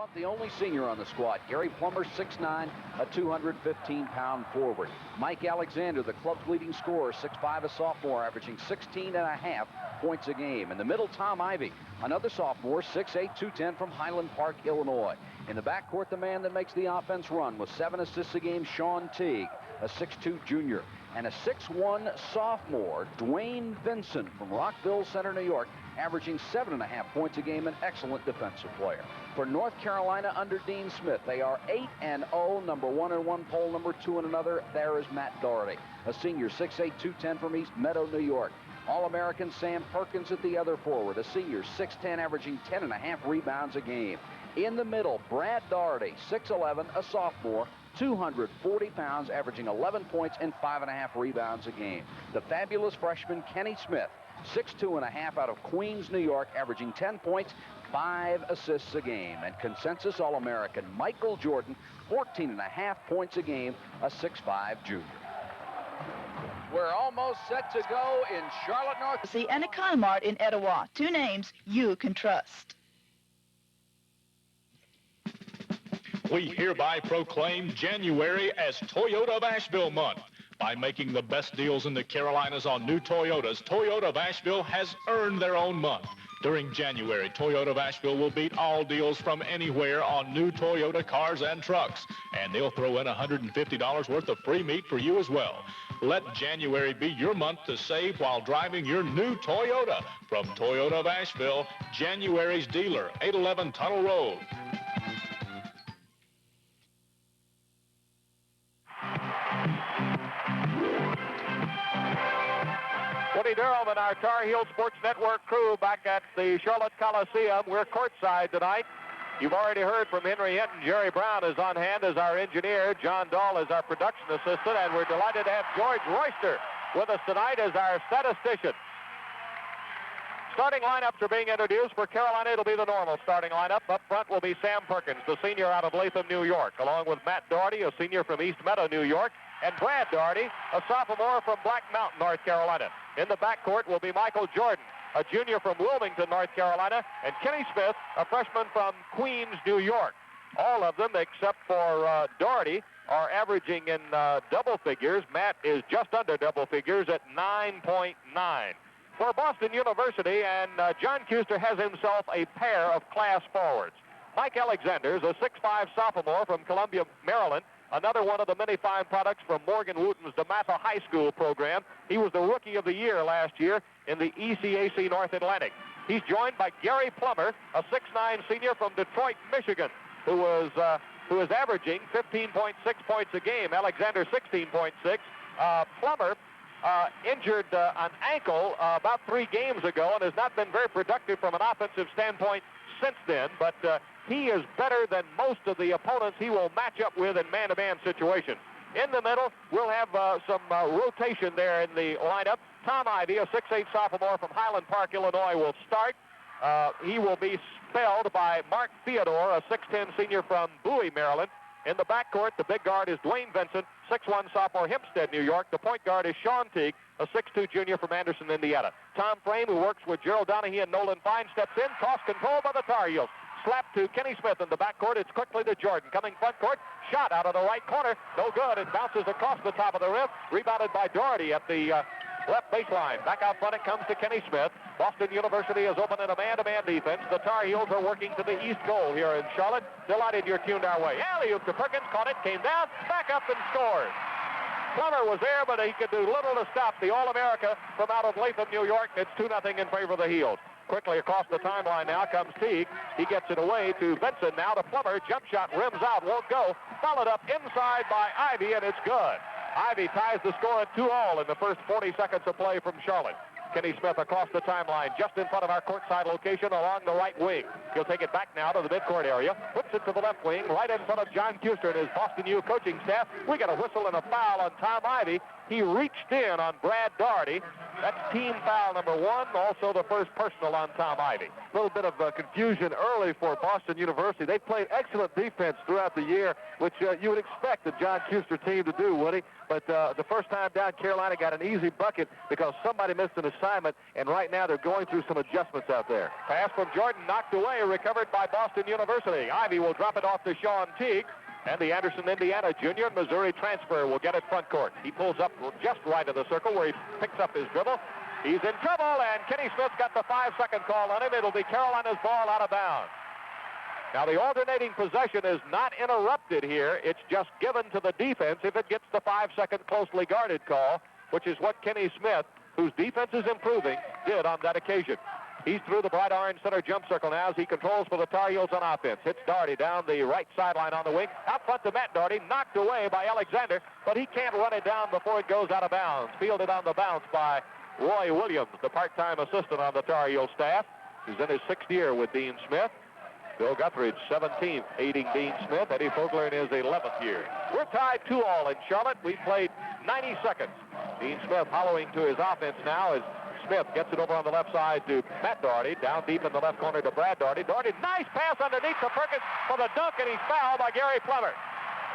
front, the only senior on the squad. Gary Plummer, 6'9", a 215-pound forward. Mike Alexander, the club's leading scorer, 6'5", a sophomore, averaging 16.5 points a game. In the middle, Tom Ivy, another sophomore, 6'8", 210 from Highland Park, Illinois. In the backcourt, the man that makes the offense run with 7 assists a game, Sean Teague, a 6'2 junior. And a 6'1 sophomore, Dwayne Vincent from Rockville Center, New York, averaging 7.5 points a game, an excellent defensive player. For North Carolina under Dean Smith, they are 8-0, number 1 in one poll, number 2 in another. There is Matt Doherty, a senior, 6'8", 210 from East Meadow, New York. All-American Sam Perkins at the other forward, a senior, 6'10", averaging 10.5 rebounds a game. In the middle, Brad Doherty, 6'11", a sophomore, 240 pounds, averaging 11 points and 5.5 rebounds a game. The fabulous freshman Kenny Smith, 6'2.5" out of Queens, New York, averaging 10 points, 5 assists a game. And consensus All-American Michael Jordan, 14.5 points a game, a 6'5 junior. We're almost set to go in Charlotte, North. See, and Economart in Etowah, 2 names you can trust. We hereby proclaim January as Toyota of Asheville month. By making the best deals in the Carolinas on new Toyotas, Toyota of Asheville has earned their own month. During January, Toyota of Asheville will beat all deals from anywhere on new Toyota cars and trucks. And they'll throw in $150 worth of free meat for you as well. Let January be your month to save while driving your new Toyota. From Toyota of Asheville, January's dealer, 811 Tunnel Road. Woody Durham and our Tar Heel Sports Network crew back at the Charlotte Coliseum. We're courtside tonight. You've already heard from Henry Hinton. Jerry Brown is on hand as our engineer. John Dahl is our production assistant. And we're delighted to have George Royster with us tonight as our statistician. Starting lineups are being introduced. For Carolina, it'll be the normal starting lineup. Up front will be Sam Perkins, the senior out of Latham, New York, along with Matt Doherty, a senior from East Meadow, New York, and Brad Doherty, a sophomore from Black Mountain, North Carolina. In the backcourt will be Michael Jordan, a junior from Wilmington, North Carolina, and Kenny Smith, a freshman from Queens, New York. All of them, except for Doherty, are averaging in double figures. Matt is just under double figures at 9.9. For Boston University, and John Custer has himself a pair of class forwards. Mike Alexander is a 6'5 sophomore from Columbia, Maryland, another one of the many fine products from Morgan Wooten's DeMatha High School program. He was the Rookie of the Year last year in the ECAC North Atlantic. He's joined by Gary Plummer, a 6'9 senior from Detroit, Michigan, who is averaging 15.6 points a game. Alexander, 16.6. Plummer injured an ankle about 3 games ago and has not been very productive from an offensive standpoint since then, but he is better than most of the opponents he will match up with in man-to-man situations. In the middle, we'll have some rotation there in the lineup. Tom Ivy, a 6'8 sophomore from Highland Park, Illinois, will start. He will be spelled by Mark Theodore, a 6'10 senior from Bowie, Maryland. In the backcourt, the big guard is Dwayne Vincent, 6'1 sophomore, Hempstead, New York. The point guard is Sean Teague, a 6'2 junior from Anderson, Indiana. Tom Frame, who works with Gerald Donahue and Nolan Fine, steps in, toss control by the Tar Heels. Slap to Kenny Smith in the backcourt. It's quickly to Jordan. Coming front court, shot out of the right corner. No good. It bounces across the top of the rim. Rebounded by Doherty at the left baseline. Back out front it comes to Kenny Smith. Boston University is open in a man-to-man defense. The Tar Heels are working to the east goal here in Charlotte. Delighted you're tuned our way. Alley-oop to Perkins. Caught it. Came down. Back up and scored. Plummer was there, but he could do little to stop the All-America from out of Latham, New York. It's 2-0 in favor of the Heels. Quickly across the timeline now comes Teague. He gets it away to Vincent. Now to Plummer. Jump shot rims out. Won't go. Followed up inside by Ivy, and it's good. Ivy ties the score at 2-2 in the first 40 seconds of play from Charlotte. Kenny Smith across the timeline, just in front of our courtside location along the right wing. He'll take it back now to the midcourt area, puts it to the left wing, right in front of John Custer and his Boston U coaching staff. We got a whistle and a foul on Tom Ivy. He reached in on Brad Doherty. That's team foul number 1, also the first personal on Tom Ivy. A little bit of confusion early for Boston University. They played excellent defense throughout the year, which you would expect the John Kuester team to do, Woody. But the first time down, Carolina got an easy bucket because somebody missed an assignment, and right now they're going through some adjustments out there. Pass from Jordan knocked away, recovered by Boston University. Ivy will drop it off to Sean Teague. And the Anderson, Indiana junior and Missouri transfer will get it front court. He pulls up just right of the circle where he picks up his dribble. He's in trouble, and Kenny Smith's got the 5-second call on him. It'll be Carolina's ball out of bounds. Now, the alternating possession is not interrupted here. It's just given to the defense if it gets the 5-second closely guarded call, which is what Kenny Smith, whose defense is improving, did on that occasion. He's through the bright orange center jump circle now as he controls for the Tar Heels on offense. Hits Doherty down the right sideline on the wing. Out front to Matt Doherty, knocked away by Alexander, but he can't run it down before it goes out of bounds. Fielded on the bounce by Roy Williams, the part-time assistant on the Tar Heel staff. He's in his 6th year with Dean Smith. Bill Guthridge, 17th, aiding Dean Smith. Eddie Fogler in his 11th year. We're tied 2-2 in Charlotte. We've played 90 seconds. Dean Smith following to his offense now as Smith gets it over on the left side to Matt Doherty. Down deep in the left corner to Brad Doherty. Doherty, nice pass underneath to Perkins for the dunk, and he's fouled by Gary Plummer.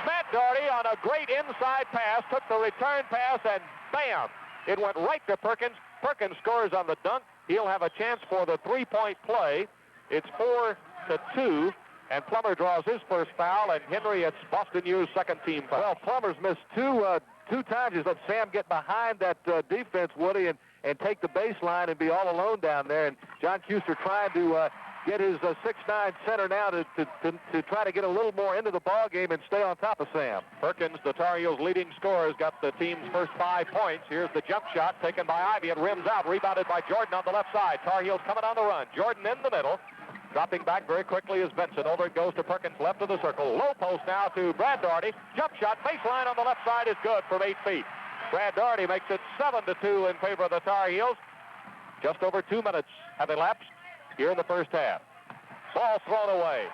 Matt Doherty on a great inside pass, took the return pass, and bam! It went right to Perkins. Perkins scores on the dunk. He'll have a chance for the three-point play. It's 4-2, and Plummer draws his first foul, and Henry, it's Boston U's second team foul. Well, Plummer's missed two times. He's let Sam get behind that defense, Woody, and take the baseline and be all alone down there. And John Kuester trying to get his 6'9" center now to try to get a little more into the ball game and stay on top of Sam. Perkins, the Tar Heels' leading scorer, has got the team's first 5 points. Here's the jump shot taken by Ivy. It rims out, rebounded by Jordan on the left side. Tar Heels coming on the run. Jordan in the middle. Dropping back very quickly is Benson. Over it goes to Perkins, left of the circle. Low post now to Brad Doherty. Jump shot, baseline on the left side is good from 8 feet. Brad Doherty makes it 7-2 in favor of the Tar Heels. Just over 2 minutes have elapsed here in the first half. Ball thrown away.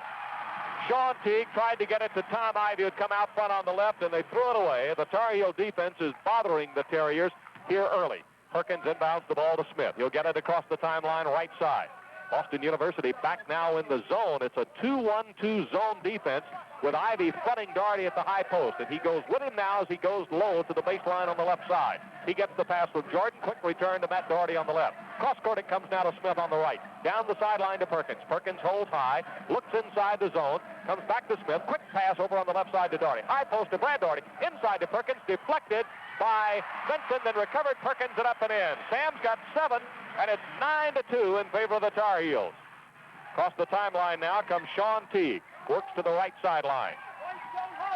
Sean Teague tried to get it to Tom Ivy, who'd come out front on the left, and they threw it away. The Tar Heel defense is bothering the Terriers here early. Perkins inbounds the ball to Smith. He'll get it across the timeline right side. Boston University back now in the zone. It's a 2-1-2 zone defense with Ivy fronting Doherty at the high post, and he goes with him now as he goes low to the baseline on the left side. He gets the pass from Jordan. Quick return to Matt Doherty on the left. Cross-court it comes now to Smith on the right. Down the sideline to Perkins. Perkins holds high, looks inside the zone, comes back to Smith. Quick pass over on the left side to Doherty. High post to Brad Doherty. Inside to Perkins, deflected by Benson, then recovered. Perkins and up and in. Sam's got 7, and it's 9-2 in favor of the Tar Heels. Across the timeline now comes Sean Teague. Works to the right sideline.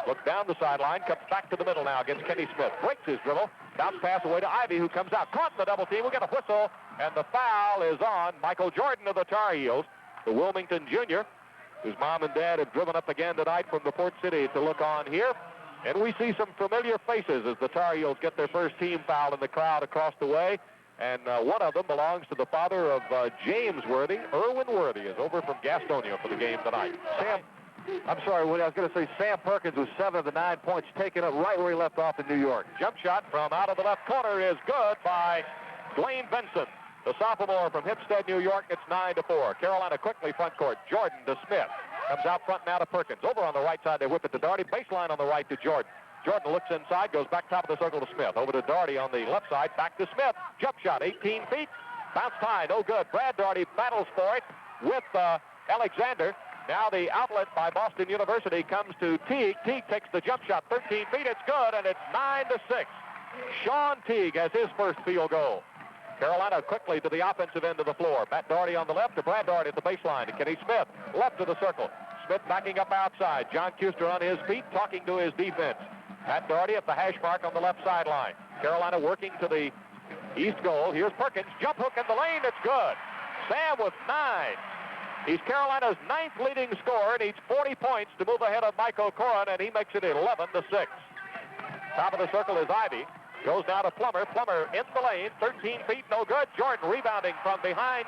Looks down the sideline, comes back to the middle now against Kenny Smith. Breaks his dribble. Bounce pass away to Ivy, who comes out. Caught in the double team. We'll get a whistle, and the foul is on Michael Jordan of the Tar Heels, the Wilmington junior, whose mom and dad have driven up again tonight from the Port City to look on here. And we see some familiar faces as the Tar Heels get their first team foul in the crowd across the way. And one of them belongs to the father of James Worthy. Irwin Worthy is over from Gastonia for the game tonight. I'm sorry, Woody. I was going to say Sam Perkins with 7 of the 9 points, taken up right where he left off in New York. Jump shot from out of the left corner is good by Dwayne Benson, the sophomore from Hempstead, New York. It's 9-4. Carolina quickly front court. Jordan to Smith. Comes out front now to Perkins. Over on the right side, they whip it to Doherty. Baseline on the right to Jordan. Jordan looks inside, goes back top of the circle to Smith. Over to Doherty on the left side, back to Smith. Jump shot, 18 feet. Bounced high, no good. Brad Doherty battles for it with Alexander. Now the outlet by Boston University comes to Teague. Teague takes the jump shot, 13 feet. It's good, and it's 9-6. Sean Teague has his first field goal. Carolina quickly to the offensive end of the floor. Matt Doherty on the left to Brad Doherty at the baseline to Kenny Smith. Left of the circle. Smith backing up outside. John Kuester on his feet, talking to his defense. Matt Doherty at the hash mark on the left sideline. Carolina working to the east goal. Here's Perkins. Jump hook in the lane. It's good. Sam with 9. He's Carolina's 9th leading scorer, needs 40 points to move ahead of Mike O'Corin, and he makes it 11-6. Top of the circle is Ivy. Goes now to Plummer. Plummer in the lane, 13 feet, no good. Jordan rebounding from behind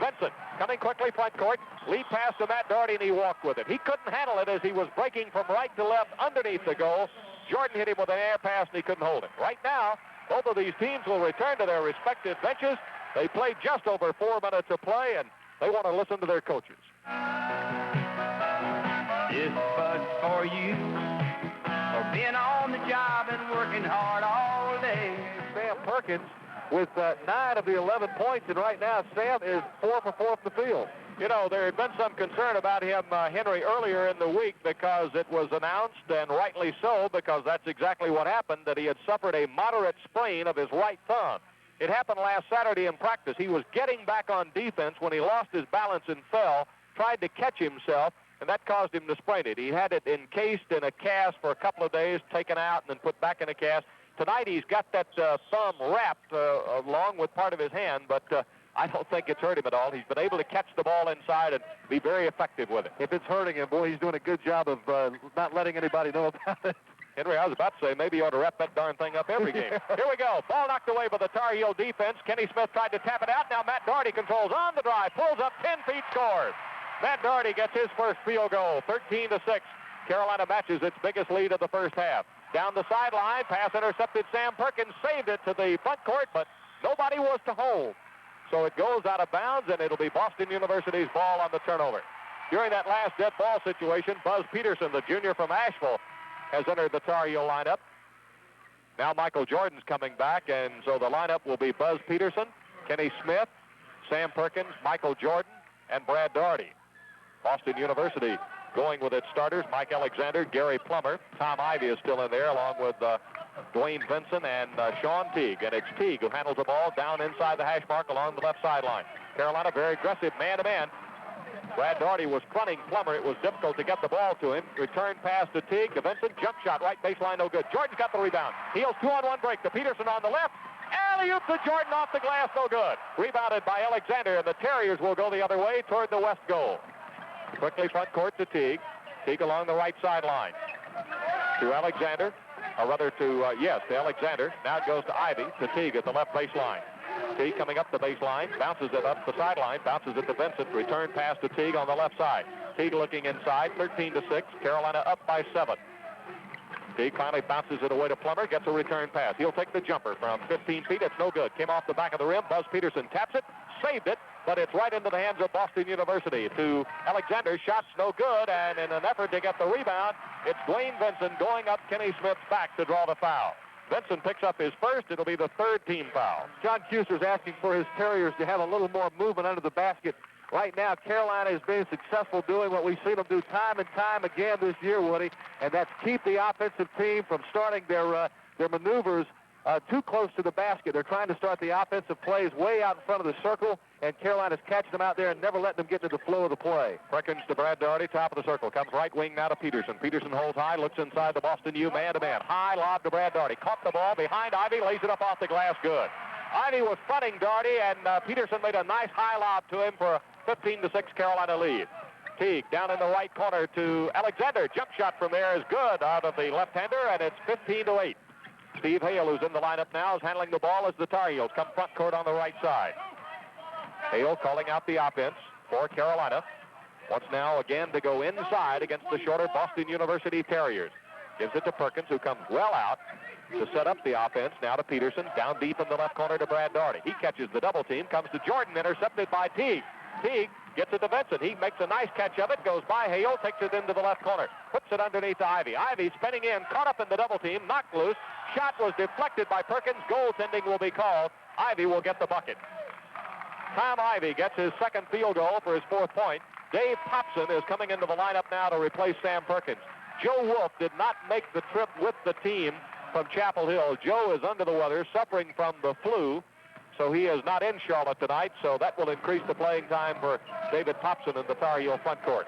Benson. Coming quickly front court. Lead pass to Matt Doherty, and he walked with it. He couldn't handle it as he was breaking from right to left underneath the goal. Jordan hit him with an air pass, and he couldn't hold it. Right now, both of these teams will return to their respective benches. They played just over 4 minutes of play, and they want to listen to their coaches. This bud for you for being on the job and working hard all day. Sam Perkins with 9 of the 11 points, and right now Sam is 4 for 4 from the field. You know, there had been some concern about him, Henry, earlier in the week because it was announced, and rightly so, because that's exactly what happened, that he had suffered a moderate sprain of his right thumb. It happened last Saturday in practice. He was getting back on defense when he lost his balance and fell, tried to catch himself, and that caused him to sprain it. He had it encased in a cast for a couple of days, taken out, and then put back in a cast. Tonight he's got that thumb wrapped along with part of his hand, but I don't think it's hurt him at all. He's been able to catch the ball inside and be very effective with it. If it's hurting him, boy, he's doing a good job of not letting anybody know about it. Henry, I was about to say, maybe you ought to wrap that darn thing up every game. Here we go. Ball knocked away by the Tar Heel defense. Kenny Smith tried to tap it out. Now Matt Doherty controls on the drive, pulls up 10 feet, scores. Matt Doherty gets his first field goal, 13-6. Carolina matches its biggest lead of the first half. Down the sideline, pass intercepted. Sam Perkins saved it to the front court, but nobody was to hold. So it goes out of bounds, and it'll be Boston University's ball on the turnover. During that last dead ball situation, Buzz Peterson, the junior from Asheville, has entered the Tar Heel lineup. Now Michael Jordan's coming back, and so the lineup will be Buzz Peterson, Kenny Smith, Sam Perkins, Michael Jordan, and Brad Doherty. Boston University going with its starters, Mike Alexander, Gary Plummer. Tom Ivey is still in there, along with Dwayne Vinson and Sean Teague. And it's Teague who handles the ball down inside the hash mark along the left sideline. Carolina very aggressive man-to-man. Brad Doherty was fronting Plummer. It was difficult to get the ball to him. Return pass to Teague. To Vincent. Jump shot right baseline, no good. Jordan's got the rebound. Heels 2-on-1 break to Peterson on the left. Alley-oop to Jordan off the glass, no good. Rebounded by Alexander, and the Terriers will go the other way toward the west goal. Quickly front court to Teague. Teague along the right sideline. To Alexander. Or rather to Alexander. Now it goes to Ivey. To Teague at the left baseline. Teague coming up the baseline. Bounces it up the sideline. Bounces it to Vincent. Return pass to Teague on the left side. Teague looking inside. 13-6. Carolina up by 7. Teague finally bounces it away to Plummer. Gets a return pass. He'll take the jumper from 15 feet. It's no good. Came off the back of the rim. Buzz Peterson taps it. Saved it. But it's right into the hands of Boston University. To Alexander, shots no good, and in an effort to get the rebound, it's Dwayne Vincent going up Kenny Smith's back to draw the foul. Vincent picks up his first. It'll be the third team foul. John Kuster's asking for his Terriers to have a little more movement under the basket. Right now, Carolina is being successful doing what we've seen them do time and time again this year, Woody, and that's keep the offensive team from starting their maneuvers too close to the basket. They're trying to start the offensive plays way out in front of the circle, and Carolina's catching them out there and never letting them get into the flow of the play. Perkins to Brad Doherty, top of the circle. Comes right wing now to Peterson. Peterson holds high, looks inside the Boston U, man-to-man. High lob to Brad Doherty. Caught the ball behind Ivey, lays it up off the glass, good. Ivey was fronting Doherty, and Peterson made a nice high lob to him for a 15-6 Carolina lead. Teague down in the right corner to Alexander. Jump shot from there is good out of the left-hander, and it's 15-8. Steve Hale, who's in the lineup now, is handling the ball as the Tar Heels come front court on the right side. Hale calling out the offense for Carolina. Wants now again to go inside against the shorter Boston University Terriers. Gives it to Perkins, who comes well out to set up the offense. Now to Peterson, down deep in the left corner to Brad Doherty. He catches the double team, comes to Jordan, intercepted by Teague. Teague gets it to Vincent. He makes a nice catch of it, goes by Hale, takes it into the left corner, puts it underneath to Ivey. Ivey spinning in, caught up in the double team, knocked loose. Shot was deflected by Perkins. Goaltending will be called. Ivey will get the bucket. Tom Ivey gets his second field goal for his fourth point. Dave Popson is coming into the lineup now to replace Sam Perkins. Joe Wolf did not make the trip with the team from Chapel Hill. Joe is under the weather, suffering from the flu, so he is not in Charlotte tonight, so that will increase the playing time for David Popson in the Tar Heel front court.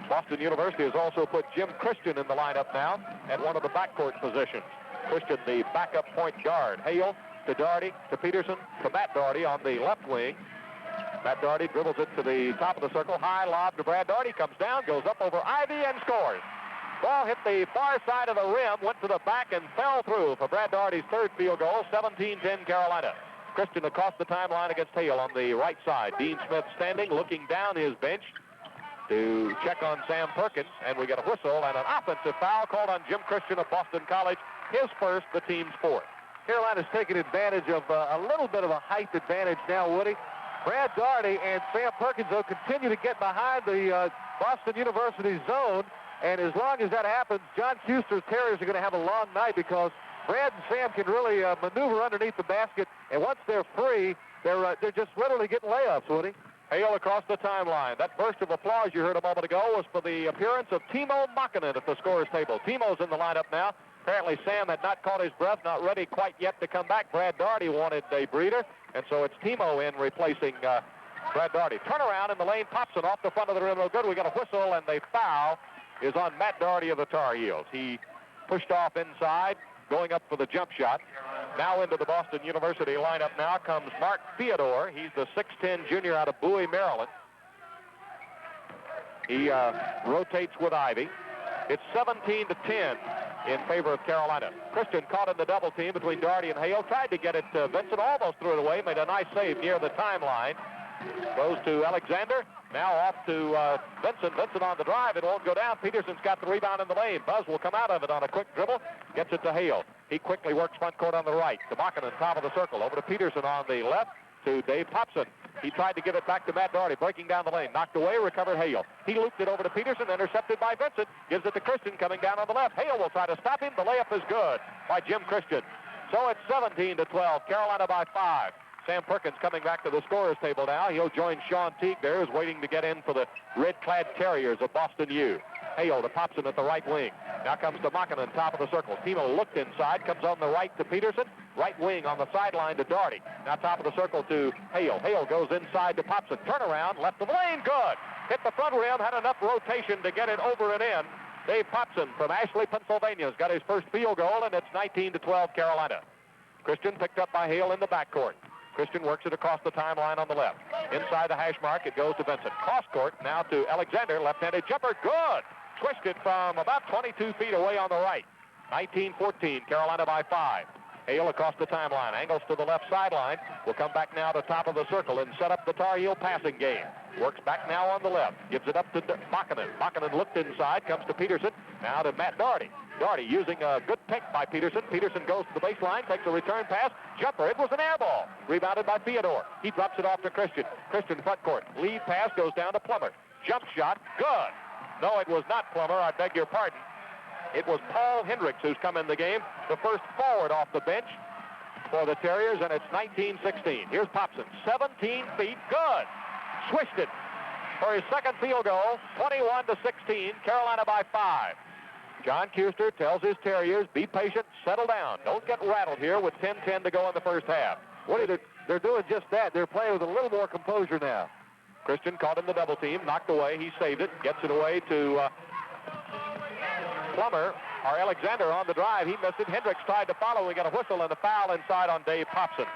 Boston University has also put Jim Christian in the lineup now at one of the backcourt positions. Christian, the backup point guard. Hale to Doherty, to Peterson, to Matt Doherty on the left wing. Matt Doherty dribbles it to the top of the circle. High lob to Brad Doherty. Comes down, goes up over Ivey, and scores. Ball hit the far side of the rim, went to the back, and fell through for Brad Doherty's third field goal. 17-10 Carolina. Christian across the timeline against Hale on the right side. Dean Smith standing, looking down his bench. to check on Sam Perkins, and we get a whistle and an offensive foul called on Jim Christian of Boston College. His first, the team's fourth. Carolina's taking advantage of a little bit of a height advantage now, Woody. Brad Doherty and Sam Perkins, though, continue to get behind the Boston University zone, and as long as that happens, John Kuster's Terriers are going to have a long night because Brad and Sam can really maneuver underneath the basket, and once they're free, they're just literally getting layups, Woody. Hale across the timeline. That burst of applause you heard a moment ago was for the appearance of Timo Makinen at the scorer's table. Timo's in the lineup now. Apparently Sam had not caught his breath, not ready quite yet to come back. Brad Doherty wanted a breather, and so it's Timo in replacing Brad Doherty. Turnaround in the lane. Popson off the front of the rim. No good. We got a whistle, and the foul is on Matt Doherty of the Tar Heels. He pushed off inside, going up for the jump shot. Now into the Boston University lineup now comes Mark Theodore. He's the 6'10 junior out of Bowie, Maryland. He rotates with Ivy. It's 17-10 in favor of Carolina. Christian caught in the double team between Doherty and Hale. Tried to get it to Vincent, almost threw it away. Made a nice save near the timeline. Goes to Alexander. Now off to Vincent. Vincent on the drive. It won't go down. Peterson's got the rebound in the lane. Buzz will come out of it on a quick dribble. Gets it to Hale. He quickly works front court on the right. To Makinen, top of the circle. Over to Peterson on the left. To Dave Popson. He tried to give it back to Matt Doherty, breaking down the lane. Knocked away, recovered Hale. He looped it over to Peterson, intercepted by Vincent. Gives it to Christian coming down on the left. Hale will try to stop him. The layup is good by Jim Christian. So it's 17-12. Carolina by 5. Sam Perkins coming back to the scorer's table now. He'll join Sean Teague there, who's waiting to get in for the red-clad Terriers of Boston U. Hale to Popson at the right wing. Now comes to Makinen, top of the circle. Timo looked inside, comes on the right to Peterson. Right wing on the sideline to Doherty. Now top of the circle to Hale. Hale goes inside to Popson. Turnaround, left of the lane, good. Hit the front rim, had enough rotation to get it over and in. Dave Popson from Ashley, Pennsylvania has got his first field goal, and it's 19-12 Carolina. Christian picked up by Hale in the backcourt. Christian works it across the timeline on the left. Inside the hash mark, it goes to Vincent. Cross court now to Alexander. Left-handed jumper, good. Twisted from about 22 feet away on the right. 19-14, Carolina by 5. Hale across the timeline, angles to the left sideline. Will come back now to top of the circle and set up the Tar Heel passing game. Works back now on the left. Gives it up to Makinen. Makinen looked inside, comes to Peterson. Now to Matt Doherty. Doherty using a good pick by Peterson. Peterson goes to the baseline, takes a return pass. Jumper, it was an air ball. Rebounded by Theodore. He drops it off to Christian. Christian front court. Lead pass goes down to Plummer. Jump shot, good. No, it was not Plummer, I beg your pardon. It was Paul Hendricks who's come in the game, the first forward off the bench for the Terriers, and it's 19-16. Here's Popson, 17 feet, good. Swished it for his second field goal, 21-16, Carolina by 5. John Kuster tells his Terriers, be patient, settle down. Don't get rattled here with 10-10 to go in the first half. They're doing just that. They're playing with a little more composure now. Christian caught in the double team, knocked away. He saved it, gets it away to Plummer, or Alexander on the drive. He missed it. Hendricks tried to follow. We got a whistle and a foul inside on Dave Popson.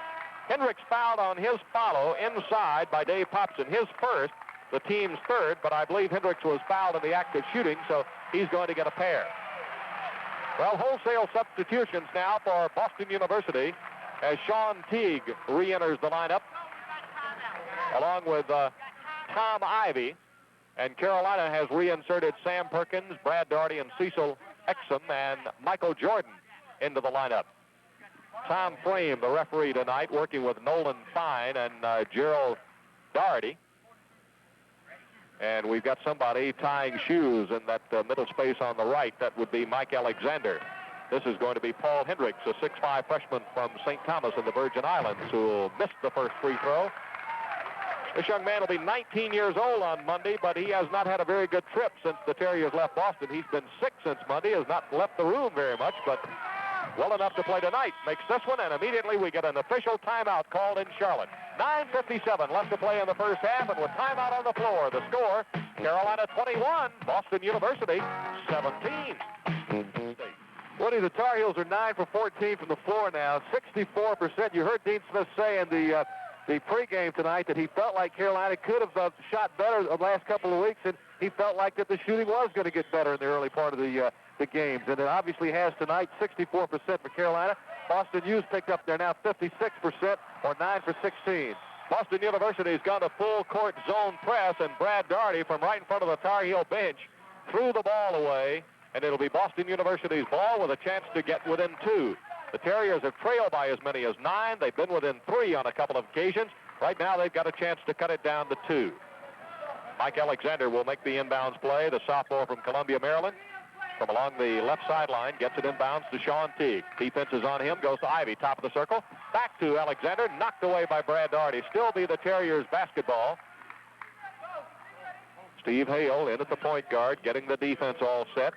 Hendricks fouled on his follow inside by Dave Popson. His first, the team's third, but I believe Hendricks was fouled in the act of shooting, so he's going to get a pair. Well, wholesale substitutions now for Boston University as Sean Teague re-enters the lineup along with Tom Ivy, and Carolina has reinserted Sam Perkins, Brad Doherty, and Cecil Exim, and Michael Jordan into the lineup. Tom Frame, the referee tonight, working with Nolan Fine and Gerald Doherty. And we've got somebody tying shoes in that middle space on the right. That would be Mike Alexander. This is going to be Paul Hendricks, a 6'5 freshman from St. Thomas in the Virgin Islands, who will miss the first free throw. This young man will be 19 years old on Monday, but he has not had a very good trip since the Terriers left Boston. He's been sick since Monday, has not left the room very much, but well enough to play tonight. Makes this one, and immediately we get an official timeout called in Charlotte. 9:57 left to play in the first half, and with timeout on the floor, the score, Carolina 21, Boston University 17. Woody, the Tar Heels are 9 for 14 from the floor now, 64%. You heard Dean Smith say in the pregame tonight that he felt like Carolina could have shot better the last couple of weeks, and he felt like that the shooting was going to get better in the early part of the games, and it obviously has tonight. 64% for Carolina. Boston U's picked up there now 56%, or 9 for 16. Boston University's gone to full court zone press, and Brad Doherty from right in front of the Tar Heel bench threw the ball away, and it'll be Boston University's ball with a chance to get within 2. The Terriers have trailed by as many as 9. They've been within 3 on a couple of occasions. Right now, they've got a chance to cut it down to 2. Mike Alexander will make the inbounds play, the sophomore from Columbia, Maryland. From along the left sideline, gets it inbounds to Sean Teague. Defense is on him, goes to Ivy, top of the circle. Back to Alexander, knocked away by Brad Doherty. Still be the Terriers basketball. Steve Hale in at the point guard, getting the defense all set.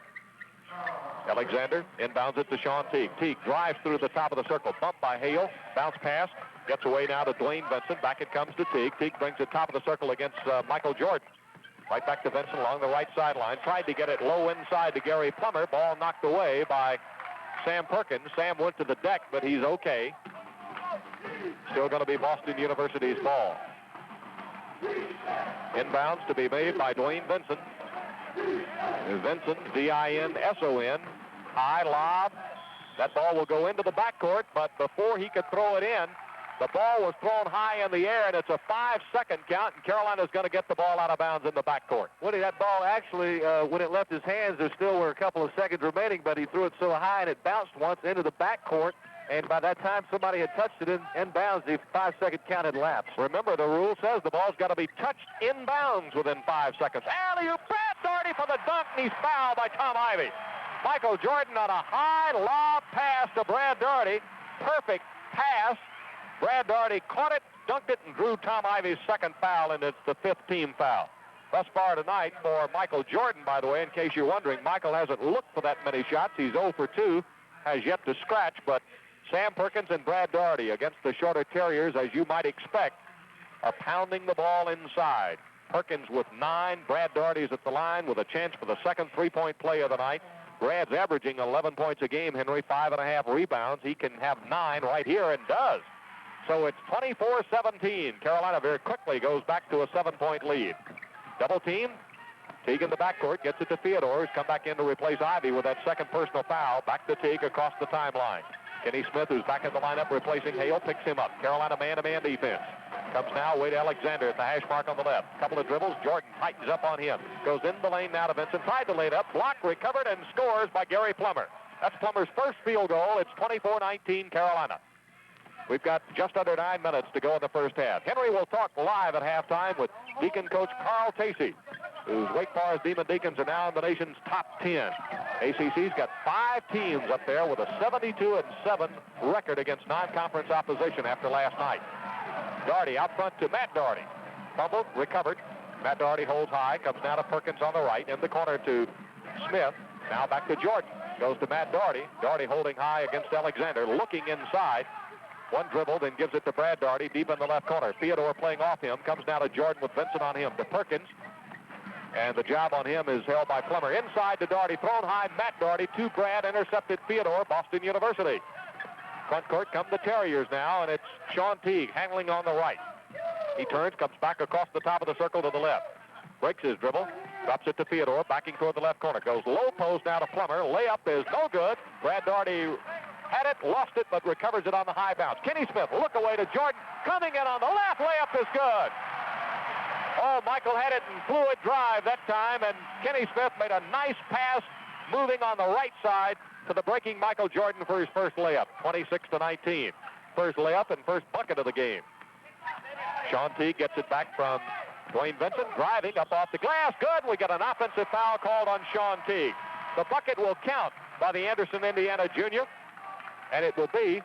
Alexander inbounds it to Sean Teague. Teague drives through the top of the circle. Bumped by Hale. Bounce pass. Gets away now to Dwayne Vincent. Back it comes to Teague. Teague brings it top of the circle against Michael Jordan. Right back to Vincent along the right sideline. Tried to get it low inside to Gary Plummer. Ball knocked away by Sam Perkins. Sam went to the deck, but he's okay. Still going to be Boston University's ball. Inbounds to be made by Dwayne Vincent. Vincent, D-I-N-S-O-N. High lob. That ball will go into the backcourt, but before he could throw it in, the ball was thrown high in the air, and it's a 5-second count, and Carolina's going to get the ball out of bounds in the backcourt. Woody, that ball actually, when it left his hands, there still were a couple of seconds remaining, but he threw it so high and it bounced once into the backcourt, and by that time somebody had touched it in bounds. The 5-second count had lapsed. Remember, the rule says the ball's got to be touched in bounds within 5 seconds. Alley-oop, Brad Doherty for the dunk, and he's fouled by Tom Ivy. Michael Jordan on a high lob pass to Brad Doherty. Perfect pass. Brad Doherty caught it, dunked it, and drew Tom Ivy's second foul, and it's the 5th team foul. Thus far tonight for Michael Jordan, by the way, in case you're wondering, Michael hasn't looked for that many shots. He's 0 for 2, has yet to scratch, but Sam Perkins and Brad Doherty against the shorter Terriers, as you might expect, are pounding the ball inside. Perkins with 9, Brad Doherty's at the line with a chance for the second three-point play of the night. Brad's averaging 11 points a game, Henry, 5.5 rebounds. He can have 9 right here and does. So it's 24-17. Carolina very quickly goes back to a 7-point lead. Double team. Teague in the backcourt gets it to Theodore, who's come back in to replace Ivy with that second personal foul. Back to Teague across the timeline. Kenny Smith, who's back in the lineup replacing Hale, picks him up. Carolina man-to-man defense. Comes now away to Alexander at the hash mark on the left. Couple of dribbles. Jordan tightens up on him. Goes in the lane now to Vincent. Tried to lay it up. Blocked, recovered, and scores by Gary Plummer. That's Plummer's first field goal. It's 24-19 Carolina. We've got just under 9 minutes to go in the first half. Henry will talk live at halftime with Deacon coach Carl Tacey, whose Wake Forest Demon Deacons are now in the nation's top 10. ACC's got 5 teams up there with a 72-7 record against non-conference opposition after last night. Doherty out front to Matt Doherty. Fumbled, recovered. Matt Doherty holds high, comes now to Perkins on the right, in the corner to Smith. Now back to Jordan. Goes to Matt Doherty. Doherty holding high against Alexander, looking inside. One dribble, then gives it to Brad Doherty deep in the left corner. Theodore playing off him. Comes now to Jordan with Vincent on him. To Perkins. And the job on him is held by Plummer. Inside to Doherty. Thrown high. Matt Doherty to Brad. Intercepted Theodore. Boston University. Front court come the Terriers now, and it's Sean Teague handling on the right. He turns, comes back across the top of the circle to the left. Breaks his dribble. Drops it to Theodore. Backing toward the left corner. Goes low post now to Plummer. Layup is no good. Brad Doherty had it, lost it, but recovers it on the high bounce. Kenny Smith, look away to Jordan. Coming in on the left. Layup is good. Oh, Michael had it in fluid drive that time, and Kenny Smith made a nice pass moving on the right side to the breaking Michael Jordan for his first layup, 26-19. First layup and first bucket of the game. Sean Teague gets it back from Dwayne Vincent, driving up off the glass. Good. We got an offensive foul called on Sean Teague. The bucket will count by the Anderson, Indiana junior, and it will be,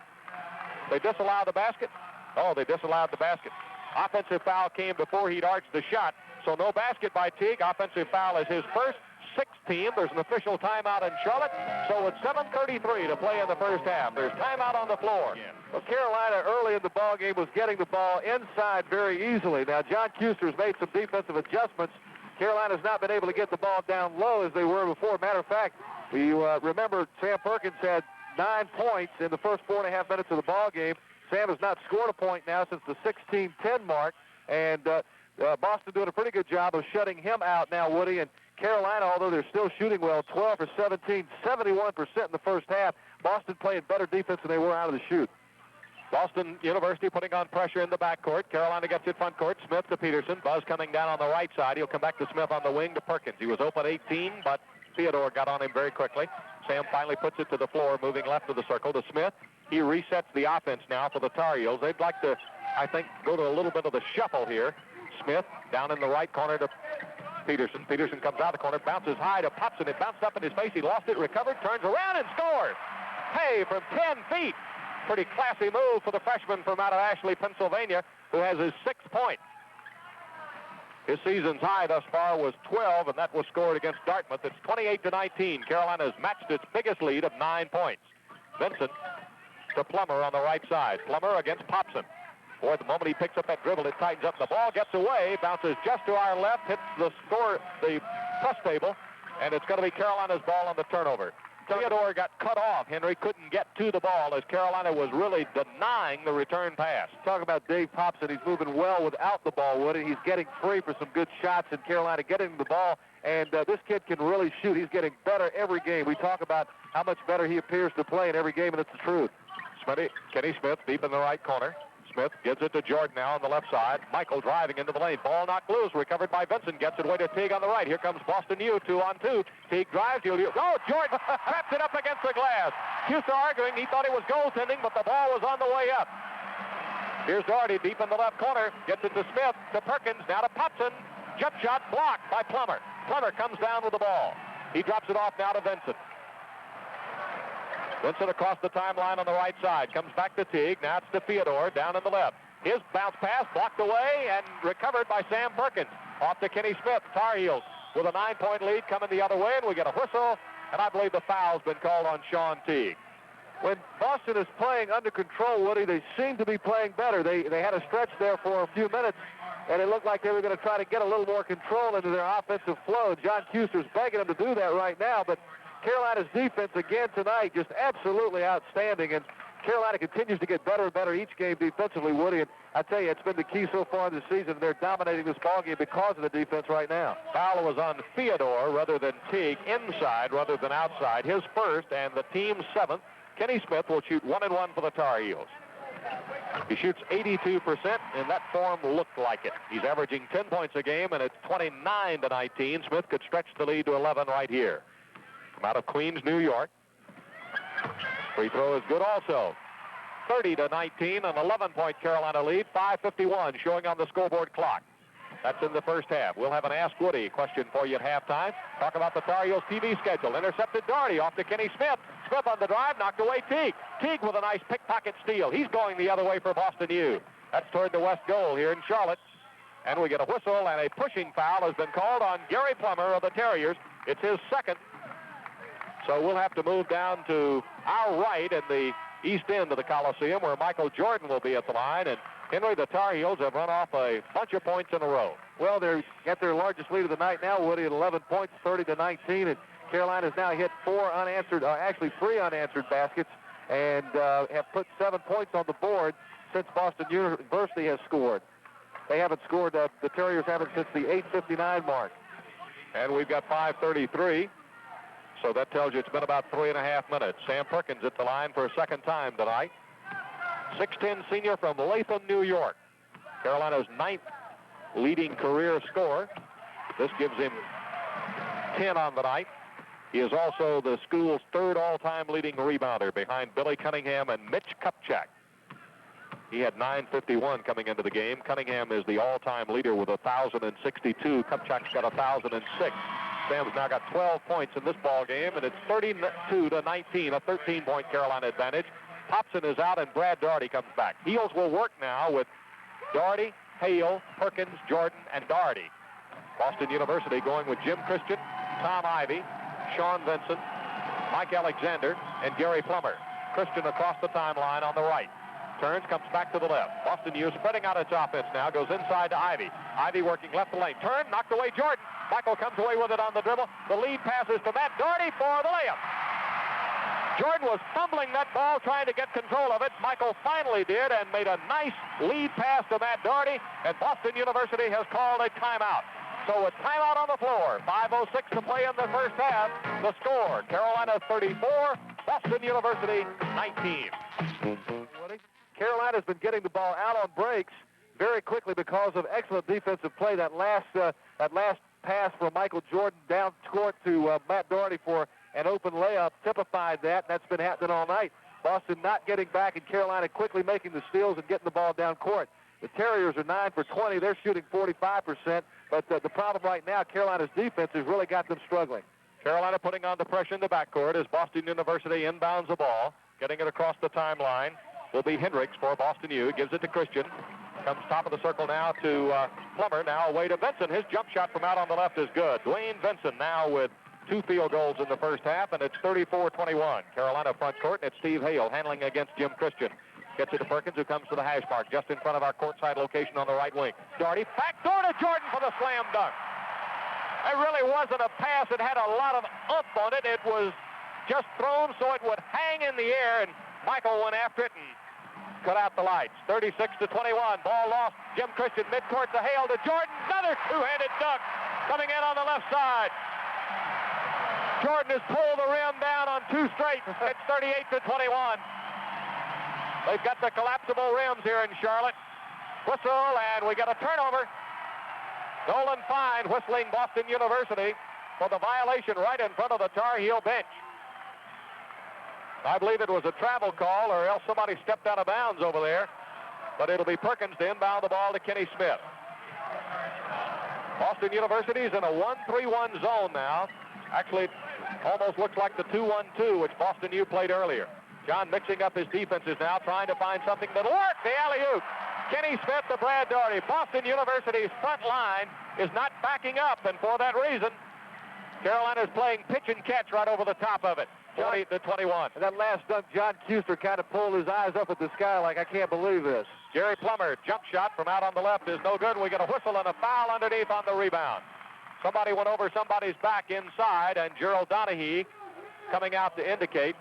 they disallowed the basket? Oh, they disallowed the basket. Offensive foul came before he'd arched the shot, so no basket by Teague. Offensive foul is his first. 6th team. There's an official timeout in Charlotte, so it's 7:33 to play in the first half. There's timeout on the floor. Well, Carolina early in the ball game was getting the ball inside very easily. Now, John Kuster's made some defensive adjustments. Carolina's not been able to get the ball down low as they were before. Matter of fact, you remember Sam Perkins had 9 points in the first 4.5 minutes of the ball game. Sam has not scored a point now since the 16-10 mark, and Boston doing a pretty good job of shutting him out now, Woody. And Carolina, although they're still shooting well, 12 for 17, 71% in the first half. Boston playing better defense than they were out of the chute. Boston University putting on pressure in the backcourt. Carolina gets it front court. Smith to Peterson. Buzz coming down on the right side. He'll come back to Smith on the wing to Perkins. He was open 18, but Theodore got on him very quickly. Sam finally puts it to the floor, moving left of the circle to Smith. He resets the offense now for the Tar Heels. They'd like to, I think, go to a little bit of the shuffle here. Smith down in the right corner to Peterson. Peterson comes out of the corner, bounces high to Popson. It bounced up in his face. He lost it, recovered, turns around, and scores. Hey, from 10 feet. Pretty classy move for the freshman from out of Ashley, Pennsylvania, who has his 6th point. His season's high thus far was 12, and that was scored against Dartmouth. It's 28-19. Carolina has matched its biggest lead of 9 points. Vincent to Plummer on the right side. Plummer against Popson. Boy, the moment he picks up that dribble, it tightens up. The ball gets away, bounces just to our left, hits the press table, and it's going to be Carolina's ball on the turnover. Theodore got cut off. Henry couldn't get to the ball as Carolina was really denying the return pass. Talk about Dave Popson. He's moving well without the ball, Woody. He's getting free for some good shots in Carolina, getting the ball, and this kid can really shoot. He's getting better every game. We talk about how much better he appears to play in every game, and it's the truth. Kenny Smith deep in the right corner. Smith gives it to Jordan now on the left side. Michael driving into the lane. Ball knocked loose. Recovered by Vincent. Gets it away to Teague on the right. Here comes Boston U. 2-on-2. Teague drives. Jordan traps it up against the glass. Houston arguing. He thought it was goaltending, but the ball was on the way up. Here's Doherty deep in the left corner. Gets it to Smith. To Perkins. Now to Popson. Jump shot blocked by Plummer. Plummer comes down with the ball. He drops it off now to Vincent. Vincent across the timeline on the right side. Comes back to Teague. Now it's to Theodore down in the left. His bounce pass blocked away and recovered by Sam Perkins. Off to Kenny Smith. Tar Heels with a 9-point lead coming the other way, and we get a whistle, and I believe the foul's been called on Sean Teague. When Boston is playing under control, Woody, they seem to be playing better. They had a stretch there for a few minutes, and it looked like they were going to try to get a little more control into their offensive flow. John Kuster's begging them to do that right now, but Carolina's defense again tonight just absolutely outstanding, and Carolina continues to get better and better each game defensively, Woody, and I tell you, it's been the key so far in the season. They're dominating this ballgame because of the defense right now. Foul was on Theodore rather than Teague, inside rather than outside. His first and the team's 7th. Kenny Smith will shoot 1-1 for the Tar Heels. He shoots 82%, and that form looked like it. He's averaging 10 points a game, and it's 29-19. Smith could stretch the lead to 11 right here. Out of Queens, New York. Free throw is good also. 30-19, an 11-point Carolina lead. 5:51 showing on the scoreboard clock. That's in the first half. We'll have an Ask Woody question for you at halftime. Talk about the Tar Heels TV schedule. Intercepted Doherty off to Kenny Smith. Smith on the drive, knocked away Teague. Teague with a nice pickpocket steal. He's going the other way for Boston U. That's toward the west goal here in Charlotte. And we get a whistle, and a pushing foul has been called on Gary Plummer of the Terriers. It's his 2nd. So we'll have to move down to our right in the east end of the Coliseum where Michael Jordan will be at the line. And Henry, the Tar Heels have run off a bunch of points in a row. Well, they're at their largest lead of the night now, Woody, at 11 points, 30-19. And Carolina's now hit 3 unanswered baskets and have put 7 points on the board since Boston University has scored. They haven't scored, the Terriers haven't since the 8:59 mark. And we've got 5:33. So that tells you it's been about 3.5 minutes. Sam Perkins at the line for a 2nd time tonight. 6'10 senior from Latham, New York. Carolina's 9th leading career scorer. This gives him 10 on the night. He is also the school's 3rd all-time leading rebounder behind Billy Cunningham and Mitch Kupchak. He had 951 coming into the game. Cunningham is the all-time leader with 1,062. Kupchak's got 1,006. Sam's now got 12 points in this ball game, and it's 32-19, a 13-point Carolina advantage. Popson is out, and Brad Doherty comes back. Heels will work now with Doherty, Hale, Perkins, Jordan, and Doherty. Boston University going with Jim Christian, Tom Ivey, Sean Vincent, Mike Alexander, and Gary Plummer. Christian across the timeline on the right. Turns, comes back to the left. Boston U spreading out its offense now, goes inside to Ivey. Ivey working left lane. Turn, knocked away Jordan. Michael comes away with it on the dribble. The lead passes to Matt Doherty for the layup. Jordan was fumbling that ball, trying to get control of it. Michael finally did and made a nice lead pass to Matt Doherty, and Boston University has called a timeout. So a timeout on the floor. 5:06 to play in the first half. The score, Carolina 34, Boston University 19. Carolina's been getting the ball out on breaks very quickly because of excellent defensive play. That last pass from Michael Jordan down court to Matt Doherty for an open layup typified that. That's been happening all night. Boston not getting back, and Carolina quickly making the steals and getting the ball down court. The Terriers are 9 for 20. They're shooting 45%, but the problem right now, Carolina's defense has really got them struggling. Carolina putting on the pressure in the backcourt as Boston University inbounds the ball. Getting it across the timeline will be Hendricks for Boston U. Gives it to Christian. Comes top of the circle now to Plummer. Now away to Vincent. His jump shot from out on the left is good. Dwayne Vincent now with 2 field goals in the first half, and it's 34-21. Carolina front court, and it's Steve Hale handling against Jim Christian. Gets it to Perkins, who comes to the hash mark just in front of our courtside location on the right wing. Doherty backdoor to Jordan for the slam dunk. It really wasn't a pass. It had a lot of oomph on it. It was just thrown so it would hang in the air, and Michael went after it and cut out the lights. 36-21. Ball lost. Jim Christian midcourt to Hale to Jordan. Another two-handed dunk coming in on the left side. Jordan has pulled the rim down on 2 straight. It's 38-21. They've got the collapsible rims here in Charlotte. Whistle, and we got a turnover. Nolan Fine whistling Boston University for the violation right in front of the Tar Heel bench. I believe it was a travel call, or else somebody stepped out of bounds over there. But it'll be Perkins to inbound the ball to Kenny Smith. Boston University is in a 1-3-1 zone now. Actually, it almost looks like the 2-1-2, which Boston U played earlier. John mixing up his defenses now, trying to find something that'll work. The alley-oop. Kenny Smith to Brad Doherty. Boston University's front line is not backing up, and for that reason, Carolina is playing pitch and catch right over the top of it. 20-21. And that last dunk, John Kuester kind of pulled his eyes up at the sky like, I can't believe this. Jerry Plummer, jump shot from out on the left is no good. We get a whistle and a foul underneath on the rebound. Somebody went over somebody's back inside, and Gerald Doherty coming out to indicate.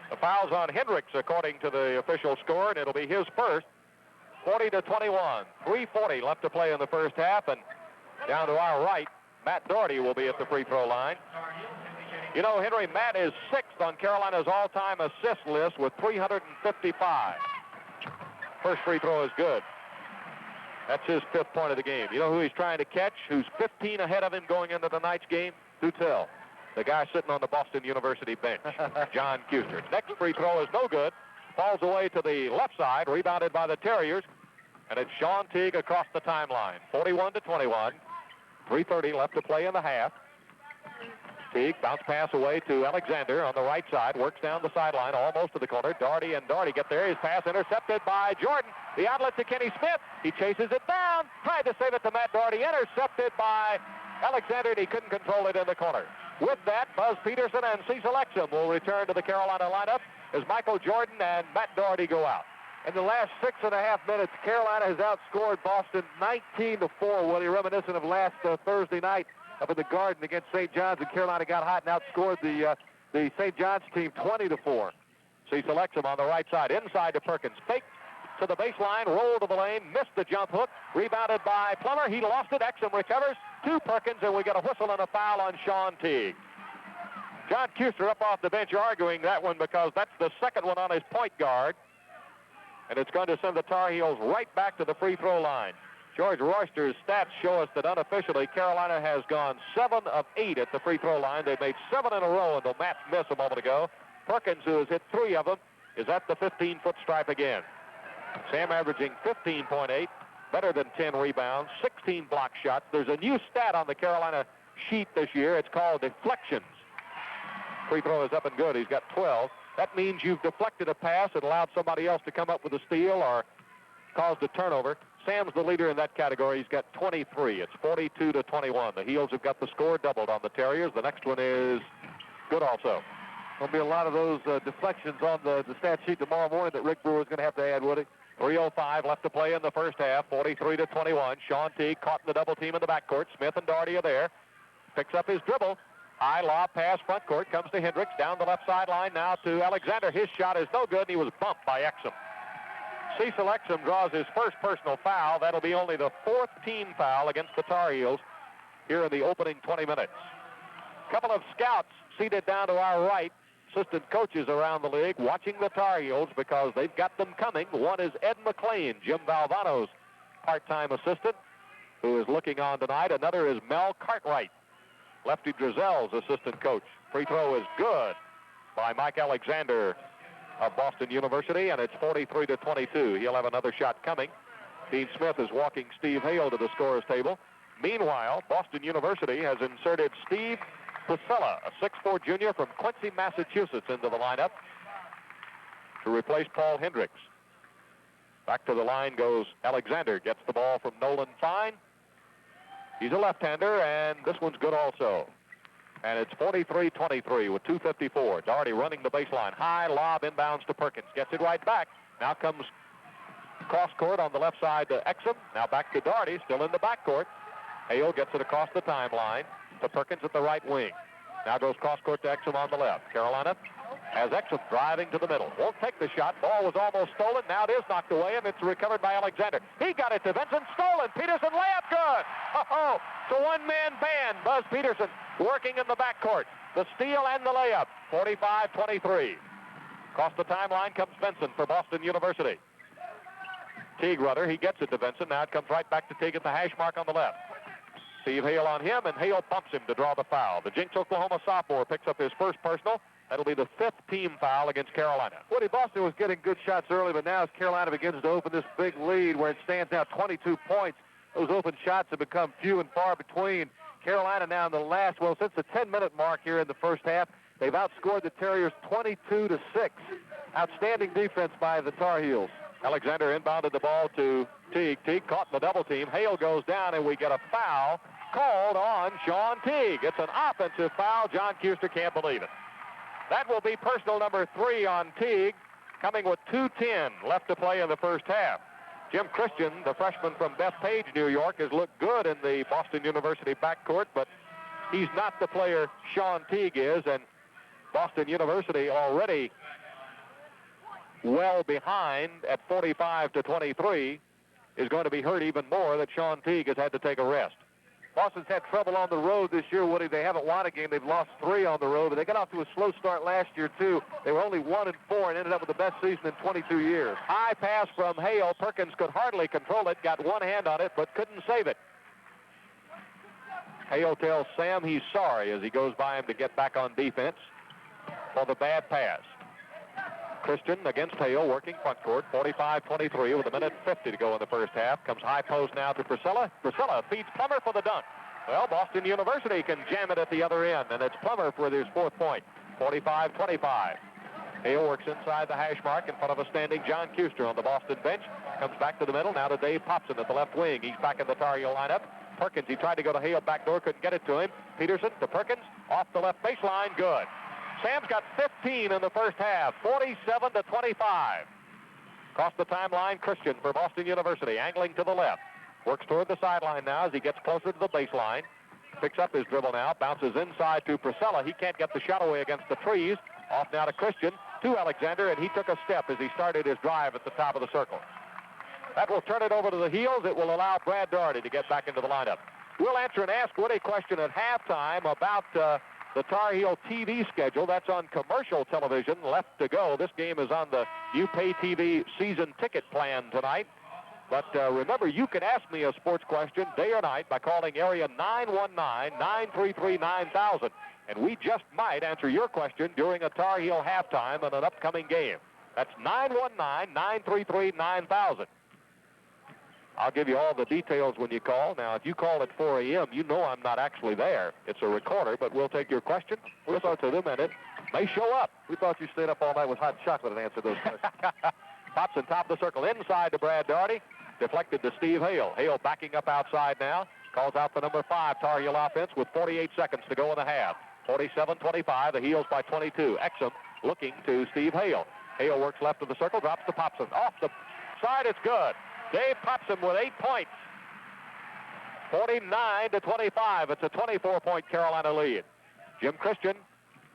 The foul's on Hendricks, according to the official score, and it'll be his first. 40-21. 3:40 left to play in the first half, and down to our right, Matt Doherty will be at the free throw line. You know, Henry, Matt is 6th on Carolina's all-time assist list with 355. First free throw is good. That's his 5th point of the game. You know who he's trying to catch? Who's 15 ahead of him going into tonight's game? Do tell. The guy sitting on the Boston University bench, John Kuester. Next free throw is no good. Falls away to the left side, rebounded by the Terriers. And it's Sean Teague across the timeline. 41-21. 3:30 left to play in the half. Teague bounce pass away to Alexander on the right side. Works down the sideline almost to the corner. Doherty and Doherty get there. His pass intercepted by Jordan. The outlet to Kenny Smith. He chases it down. Tried to save it to Matt Doherty. Intercepted by Alexander, and he couldn't control it in the corner. With that, Buzz Peterson and Cecil Exim will return to the Carolina lineup as Michael Jordan and Matt Doherty go out. In the last 6.5 minutes, Carolina has outscored Boston 19-4, Willie, reminiscent of last Thursday night up in the Garden against St. John's, and Carolina got hot and outscored the St. John's team 20-4. Cecil Exim on the right side, inside to Perkins. Fake to the baseline, roll to the lane, missed the jump hook, rebounded by Plummer. He lost it. Exim recovers to Perkins, and we get a whistle and a foul on Sean Teague. John Kuester up off the bench arguing that one because that's the second one on his point guard. And it's going to send the Tar Heels right back to the free throw line. George Royster's stats show us that unofficially Carolina has gone 7 of 8 at the free throw line. They've made 7 in a row until Matt missed a moment ago. Perkins, who has hit 3 of them, is at the 15-foot stripe again. Sam averaging 15.8, better than 10 rebounds, 16 block shots. There's a new stat on the Carolina sheet this year. It's called deflections. Free throw is up and good. He's got 12. That means you've deflected a pass and allowed somebody else to come up with a steal or caused a turnover. Sam's the leader in that category. He's got 23. It's 42-21. The Heels have got the score doubled on the Terriers. The next one is good also. There'll be a lot of those deflections on the stat sheet tomorrow morning that Rick Brewer's going to have to add, Woody. 3:05 left to play in the first half. 43-21. Sean Teague caught in the double team in the backcourt. Smith and Doherty are there. Picks up his dribble. High lob pass front court. Comes to Hendricks. Down the left sideline now to Alexander. His shot is no good, and he was bumped by Exim. Cecil Exim draws his first personal foul. That'll be only the 4th team foul against the Tar Heels here in the opening 20 minutes. A couple of scouts seated down to our right. assistant coaches around the league watching the Tar Heels because they've got them coming. One is Ed McLean, Jim Valvano's part-time assistant, who is looking on tonight. Another is Mel Cartwright, Lefty Drizel's assistant coach. Free throw is good by Mike Alexander of Boston University, and it's 43-22. He'll have another shot coming. Dean Smith is walking Steve Hale to the scorer's table. Meanwhile, Boston University has inserted Steve Priscilla, a 6'4 junior from Quincy, Massachusetts, into the lineup to replace Paul Hendricks. Back to the line goes Alexander. Gets the ball from Nolan Fine. He's a left-hander, and this one's good also. And it's 43-23 with 2:54. Doherty running the baseline. High lob inbounds to Perkins. Gets it right back. Now comes cross court on the left side to Exim. Now back to Doherty, still in the backcourt. Hale gets it across the timeline to Perkins at the right wing. Now goes cross court to Exim on the left. Carolina has Exim driving to the middle. Won't take the shot. Ball was almost stolen. Now it is knocked away, and it's recovered by Alexander. He got it to Vincent. Stolen. Peterson layup good. Oh, it's a one-man band. Buzz Peterson working in the backcourt. The steal and the layup. 45-23. Across the timeline comes Vincent for Boston University. Teague rudder. He gets it to Vincent. Now it comes right back to Teague at the hash mark on the left. Steve Hale on him, and Hale pumps him to draw the foul. The Jinx Oklahoma sophomore picks up his first personal. That'll be the 5th team foul against Carolina. Woody, Boston was getting good shots early, but now as Carolina begins to open this big lead where it stands now 22 points, those open shots have become few and far between. Carolina now in the last, since the 10-minute mark here in the first half, they've outscored the Terriers 22-6. Outstanding defense by the Tar Heels. Alexander inbounded the ball to Teague. Teague caught in the double team. Hale goes down, and we get a foul called on Sean Teague. It's an offensive foul. John Kuester can't believe it. That will be personal number 3 on Teague, coming with 2:10 left to play in the first half. Jim Christian, the freshman from Bethpage, New York, has looked good in the Boston University backcourt, but he's not the player Sean Teague is, and Boston University already well behind at 45-23 is going to be hurt even more that Sean Teague has had to take a rest. Boston's had trouble on the road this year, Woody. They haven't won a game. They've lost 3 on the road, but they got off to a slow start last year, too. They were only 1-4 and ended up with the best season in 22 years. High pass from Hale. Perkins could hardly control it, got one hand on it, but couldn't save it. Hale tells Sam he's sorry as he goes by him to get back on defense for the bad pass. Christian against Hale, working front court, 45-23 with 1:50 to go in the first half. Comes high post now to Priscilla. Priscilla feeds Plummer for the dunk. Well, Boston University can jam it at the other end, and it's Plummer for his 4th point, 45-25. Hale works inside the hash mark in front of a standing John Kuester on the Boston bench. Comes back to the middle, now to Dave Popson at the left wing. He's back in the Tar Heel lineup. Perkins, he tried to go to Hale backdoor, couldn't get it to him. Peterson to Perkins, off the left baseline, good. Sam's got 15 in the first half, 47-25. Across the timeline, Christian for Boston University, angling to the left. Works toward the sideline now as he gets closer to the baseline. Picks up his dribble now, bounces inside to Priscilla. He can't get the shot away against the trees. Off now to Christian, to Alexander, and he took a step as he started his drive at the top of the circle. That will turn it over to the Heels. It will allow Brad Doherty to get back into the lineup. We'll answer an Ask Woody question at halftime about the Tar Heel TV schedule. That's on commercial television, left to go. This game is on the new pay TV season ticket plan tonight. But remember, you can ask me a sports question day or night by calling area 919-933-9000. And we just might answer your question during a Tar Heel halftime in an upcoming game. That's 919-933-9000. I'll give you all the details when you call. Now, if you call at 4 a.m., you know I'm not actually there. It's a recorder, but we'll take your question, listen to them, and it may show up. We thought you stayed up all night with hot chocolate and answered those questions. Popson top of the circle, inside to Brad Doherty. Deflected to Steve Hale. Hale backing up outside now. Calls out the number 5 Tar Heel offense with 48 seconds to go in the half. 47-25, the Heels by 22. Exim looking to Steve Hale. Hale works left of the circle, drops to Popson. Off the side, it's good. Dave Popson with 8 points. 49-25. It's a 24-point Carolina lead. Jim Christian,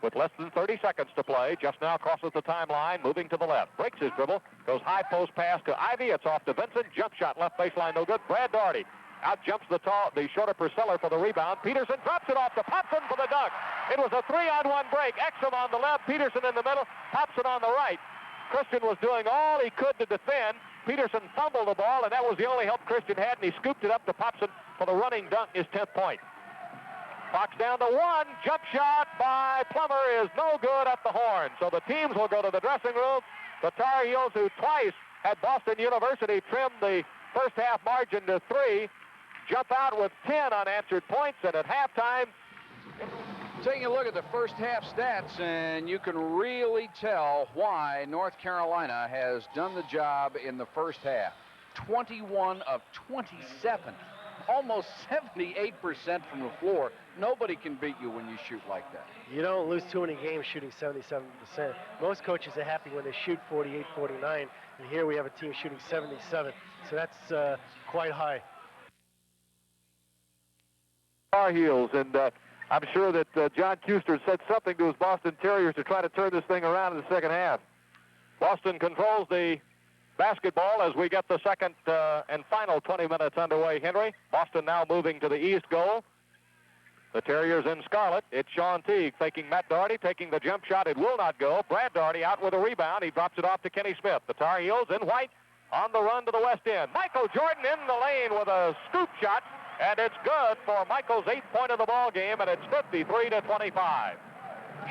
with less than 30 seconds to play, just now crosses the timeline, moving to the left. Breaks his dribble, goes high post pass to Ivy. It's off to Vincent. Jump shot left baseline, no good. Brad Doherty out jumps the shorter Priscilla for the rebound. Peterson drops it off to Popson for the dunk. It was a 3-on-1 break. Exim on the left, Peterson in the middle, Popson on the right. Christian was doing all he could to defend. Peterson fumbled the ball, and that was the only help Christian had, and he scooped it up to Popson for the running dunk, his 10th point. Fox down to 1. Jump shot by Plummer is no good at the horn. So the teams will go to the dressing room. The Tar Heels, who twice had Boston University trim the first half margin to 3, jump out with 10 unanswered points, and at halftime, taking a look at the first half stats, and you can really tell why North Carolina has done the job in the first half. 21 of 27, almost 78% from the floor. Nobody can beat you when you shoot like that. You don't lose too many games shooting 77%. Most coaches are happy when they shoot 48, 49, and here we have a team shooting 77, so that's quite high. Tar Heels, and I'm sure that John Kuster said something to his Boston Terriers to try to turn this thing around in the second half. Boston controls the basketball as we get the second and final 20 minutes underway, Henry. Boston now moving to the east goal. The Terriers in scarlet. It's Sean Teague faking Matt Doherty, taking the jump shot. It will not go. Brad Doherty out with a rebound. He drops it off to Kenny Smith. The Tar Heels in white on the run to the west end. Michael Jordan in the lane with a scoop shot, and it's good for Michael's 8th point of the ball game, and it's 53-25.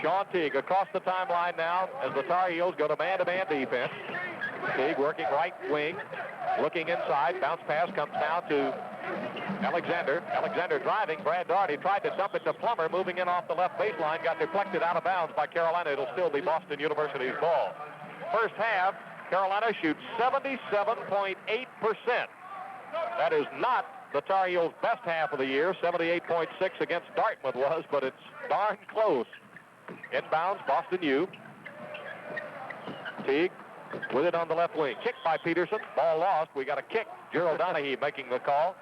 Sean Teague across the timeline now as the Tar Heels go to man-to-man defense. Teague working right wing, looking inside. Bounce pass comes down to Alexander. Alexander driving. Brad Doherty tried to dump it to Plummer, moving in off the left baseline. Got deflected out of bounds by Carolina. It'll still be Boston University's ball. First half, Carolina shoots 77.8%. That is not the Tar Heels' best half of the year. 78.6 against Dartmouth was, but it's darn close. Inbounds, Boston U. Teague with it on the left wing. Kick by Peterson. Ball lost. We got a kick. Gerald Doherty making the call.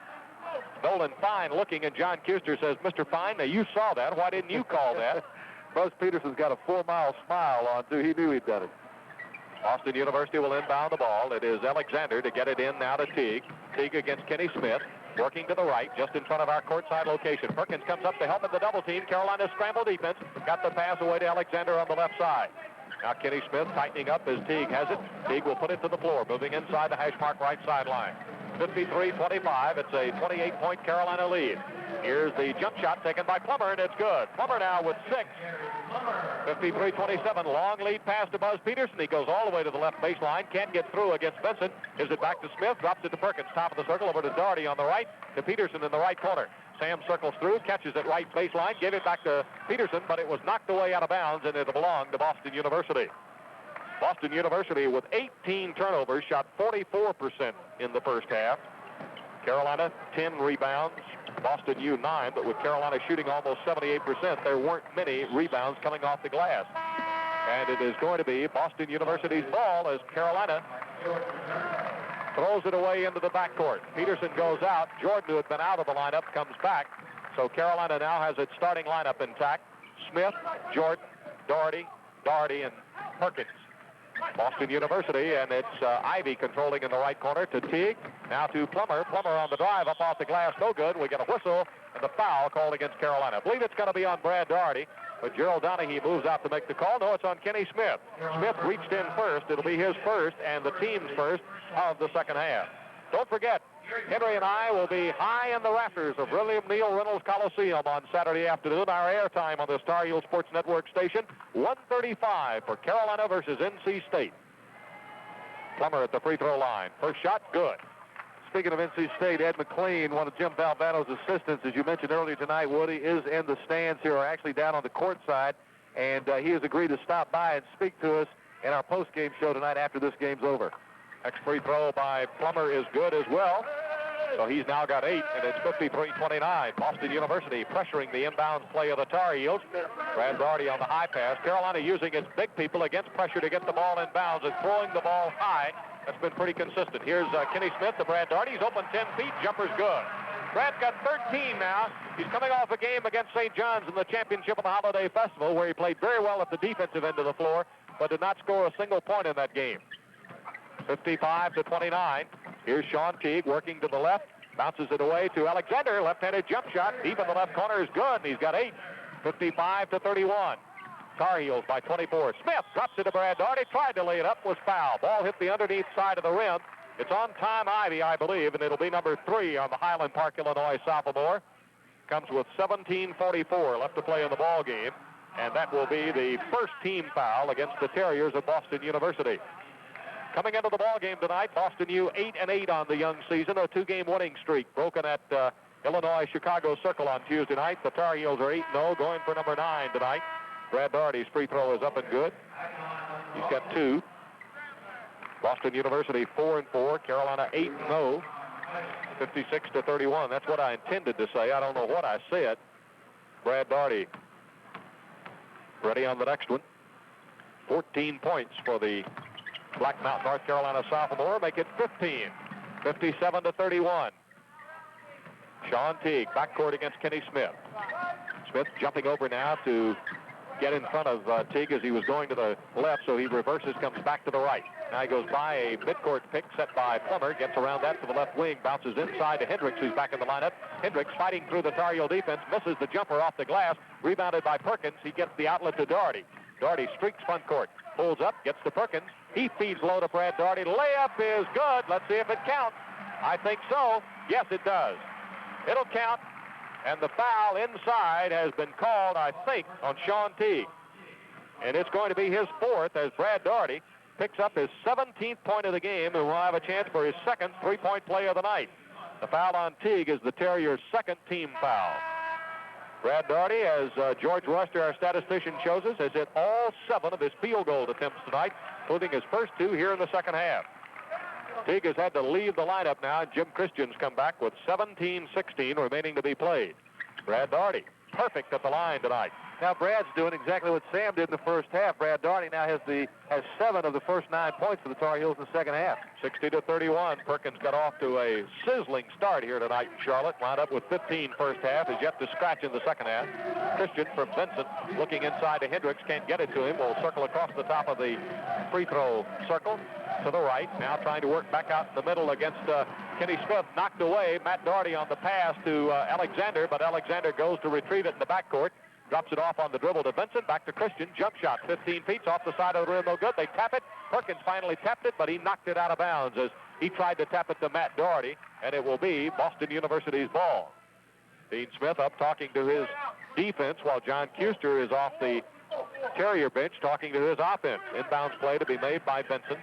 Nolan Fine looking, and John Kuster says, Mr. Fine, now you saw that. Why didn't you call that? Buzz Peterson's got a 4-mile smile on, too. He knew he'd done it. Boston University will inbound the ball. It is Alexander to get it in now to Teague. Teague against Kenny Smith. Working to the right, just in front of our courtside location. Perkins comes up to help in the double team. Carolina's scramble defense. Got the pass away to Alexander on the left side. Now Kenny Smith tightening up as Teague has it. Teague will put it to the floor, moving inside the hash mark right sideline. 53-25. It's a 28-point Carolina lead. Here's the jump shot taken by Plummer, and it's good. Plummer now with 6. 53-27. Long lead pass to Buzz Peterson. He goes all the way to the left baseline. Can't get through against Benson. Gives it back to Smith. Drops it to Perkins. Top of the circle over to Doherty on the right. To Peterson in the right corner. Sam circles through. Catches it right baseline. Gave it back to Peterson, but it was knocked away out of bounds, and it belonged to Boston University. Boston University with 18 turnovers, shot 44% in the first half. Carolina, 10 rebounds. Boston U 9, but with Carolina shooting almost 78%, there weren't many rebounds coming off the glass. And it is going to be Boston University's ball as Carolina throws it away into the backcourt. Peterson goes out. Jordan, who had been out of the lineup, comes back. So Carolina now has its starting lineup intact. Smith, Jordan, Doherty, and Perkins. Boston University, and it's Ivy controlling in the right corner to Teague. Now to Plummer. Plummer on the drive, up off the glass, no good. We get a whistle and the foul called against Carolina. I believe it's going to be on Brad Doherty, but Gerald Doherty moves out to make the call. No, it's on Kenny Smith. Smith reached in first. It'll be his first and the team's first of the second half. Don't forget, Henry and I will be high in the rafters of William Neal Reynolds Coliseum on Saturday afternoon. Our airtime on the Star Heel Sports Network station, 1:35 for Carolina versus NC State. Plummer at the free throw line. First shot, good. Speaking of NC State, Ed McLean, one of Jim Valvano's assistants, as you mentioned earlier tonight, Woody, is in the stands here, or actually down on the court side, and he has agreed to stop by and speak to us in our post-game show tonight after this game's over. Next free throw by Plummer is good as well. So he's now got 8, and it's 53-29. Boston University pressuring the inbound play of the Tar Heels. Brad Doherty on the high pass. Carolina using its big people against pressure to get the ball inbounds and throwing the ball high. That's been pretty consistent. Here's Kenny Smith to Brad Doherty. He's open 10 feet. Jumper's good. Brad's got 13 now. He's coming off a game against St. John's in the championship of the Holiday Festival, where he played very well at the defensive end of the floor, but did not score a single point in that game. 55-29. Here's Sean Teague working to the left. Bounces it away to Alexander. Left-handed jump shot. Deep in the left corner is good, and he's got 8. 55-31. Tar Heels by 24. Smith drops it to Brad Doherty, tried to lay it up, was fouled. Ball hit the underneath side of the rim. It's on time Ivy, I believe, and it'll be number 3 on the Highland Park, Illinois sophomore. Comes with 17:44 left to play in the ball game, and that will be the first team foul against the Terriers of Boston University. Coming into the ball game tonight, Boston U 8-8 on the young season, a 2-game winning streak broken at Illinois-Chicago Circle on Tuesday night. The Tar Heels are 8-0, going for number 9 tonight. Brad Doherty's free throw is up and good. He's got 2. Boston University 4-4, Carolina 8-0, 56-31. That's what I intended to say. I don't know what I said. Brad Doherty ready on the next one. 14 points for the Black Mountain, North Carolina sophomore. Make it 15, 57-31. Sean Teague, backcourt against Kenny Smith. Smith jumping over now to get in front of Teague as he was going to the left, so he reverses, comes back to the right. Now he goes by a midcourt pick set by Plummer, gets around that to the left wing, bounces inside to Hendricks, who's back in the lineup. Hendricks fighting through the Tar Heel defense, misses the jumper off the glass, rebounded by Perkins. He gets the outlet to Doherty. Doherty streaks front court, pulls up, gets to Perkins. He feeds low to Brad Doherty. Layup is good. Let's see if it counts. I think so. Yes, it does. It'll count. And the foul inside has been called, I think, on Sean Teague. And it's going to be his 4th as Brad Doherty picks up his 17th point of the game and will have a chance for his 2nd 3-point play of the night. The foul on Teague is the Terriers' 2nd team foul. Brad Doherty, as George Ruster, our statistician, shows us, has hit all 7 of his field goal attempts tonight, including his first 2 here in the second half. Teague has had to leave the lineup now. Jim Christian's come back with 17-16 remaining to be played. Brad Doherty, perfect at the line tonight. Now Brad's doing exactly what Sam did in the first half. Brad Doherty now has 7 of the first 9 points for the Tar Heels in the second half. 60-31. Perkins got off to a sizzling start here tonight in Charlotte. Wound up with 15 first half. Is yet to scratch in the second half. Christian from Vincent looking inside to Hendricks. Can't get it to him. Will circle across the top of the free throw circle to the right. Now trying to work back out in the middle against Kenny Smith. Knocked away. Matt Doherty on the pass to Alexander, but Alexander goes to retrieve it in the backcourt. Drops it off on the dribble to Vincent. Back to Christian. Jump shot 15 feet off the side of the rim. No good. They tap it. Perkins finally tapped it, but he knocked it out of bounds as he tried to tap it to Matt Doherty, and it will be Boston University's ball. Dean Smith up talking to his defense while John Kuester is off the Terrier bench talking to his offense. Inbounds play to be made by Vincent.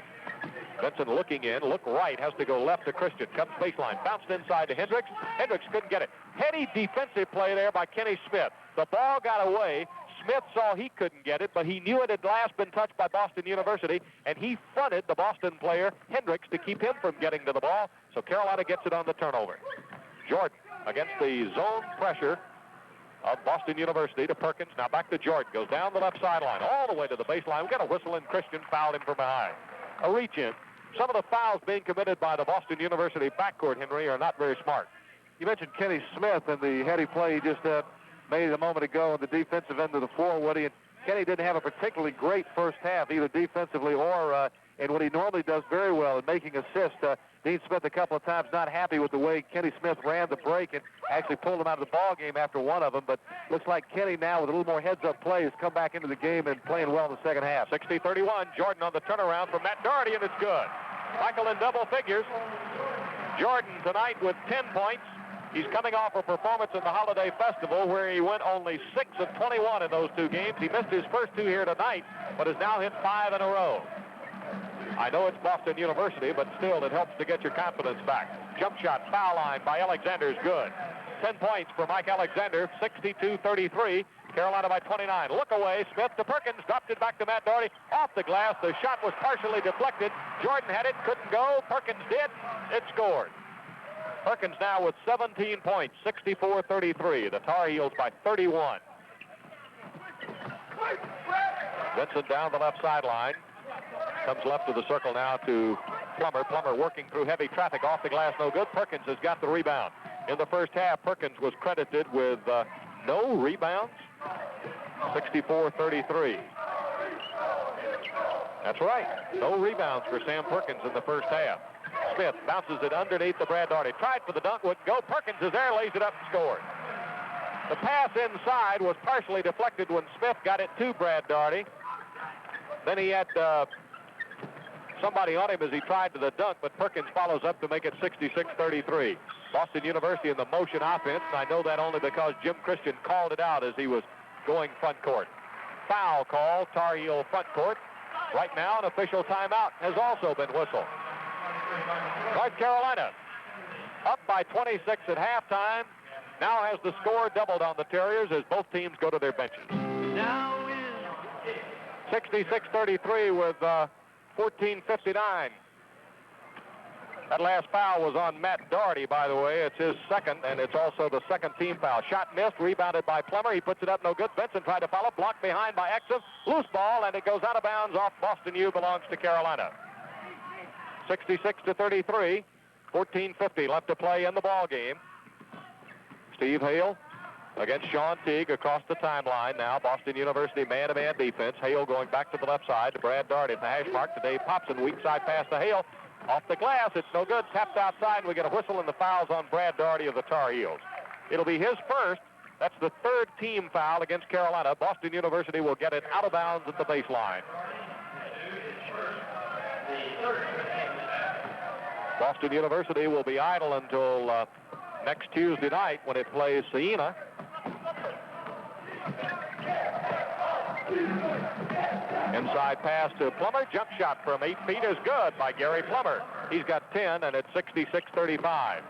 Vincent looking in, look right, has to go left to Christian. Comes baseline, bounced inside to Hendricks. Hendricks couldn't get it. Heady defensive play there by Kenny Smith. The ball got away. Smith saw he couldn't get it, but he knew it had last been touched by Boston University, and he fronted the Boston player, Hendricks, to keep him from getting to the ball. So Carolina gets it on the turnover. Jordan against the zone pressure of Boston University to Perkins. Now back to Jordan. Goes down the left sideline, all the way to the baseline. We got a whistle, and Christian fouled him from behind. A reach in. Some of the fouls being committed by the Boston University backcourt, Henry, are not very smart. You mentioned Kenny Smith and the heady play he just made a moment ago on the defensive end of the floor, Woody. And Kenny didn't have a particularly great first half, either defensively or in what he normally does very well in making assists. Dean Smith a couple of times not happy with the way Kenny Smith ran the break and actually pulled him out of the ball game after one of them. But looks like Kenny now with a little more heads-up play has come back into the game and playing well in the second half. 60-31. Jordan on the turnaround from Matt Doherty, and it's good. Michael in double figures. Jordan tonight with 10 points. He's coming off a performance in the Holiday Festival where he went only 6 of 21 in those 2 games. He missed his first 2 here tonight, but has now hit 5 in a row. I know it's Boston University, but still it helps to get your confidence back. Jump shot, foul line by Alexander is good. 10 points for Mike Alexander, 62-33. Carolina by 29. Look away. Smith to Perkins. Dropped it back to Matt Doherty. Off the glass. The shot was partially deflected. Jordan had it. Couldn't go. Perkins did. It scored. Perkins now with 17 points, 64-33. The Tar Heels by 31. Vincent down the left sideline. Comes left of the circle now to Plummer. Plummer working through heavy traffic. Off the glass, no good. Perkins has got the rebound. In the first half, Perkins was credited with no rebounds. 64-33. That's right. No rebounds for Sam Perkins in the first half. Smith bounces it underneath the Brad Doherty. Tried for the dunk, wouldn't go. Perkins is there, lays it up and scores. The pass inside was partially deflected when Smith got it to Brad Doherty. Then he had somebody on him as he tried to the dunk, but Perkins follows up to make it 66-33. Boston University in the motion offense, and I know that only because Jim Christian called it out as he was going front court. Foul call, Tar Heel front court. Right now, an official timeout has also been whistled. North Carolina up by 26 at halftime. Now has the score doubled on the Terriers as both teams go to their benches. 66-33 with 14:59. That last foul was on Matt Doherty, by the way. It's his second, and it's also the second team foul. Shot missed, rebounded by Plummer. He puts it up, no good. Benson tried to follow, blocked behind by Exim. Loose ball, and it goes out of bounds off Boston U, belongs to Carolina. 66-33, 14:50 left to play in the ball game. Steve Hale against Sean Teague across the timeline now. Boston University man-to-man defense. Hale going back to the left side to Brad Doherty at the hash mark to Dave Popson. Weak side pass to Hale. Off the glass, it's no good. Tapped outside. We get a whistle, and the foul's on Brad Doherty of the Tar Heels. It'll be his first. That's the third team foul against Carolina. Boston University will get it out of bounds at the baseline. Boston University will be idle until next Tuesday night when it plays Siena. Inside pass to Plummer. Jump shot from 8 feet is good by Gary Plummer. He's got 10, and it's 66-35.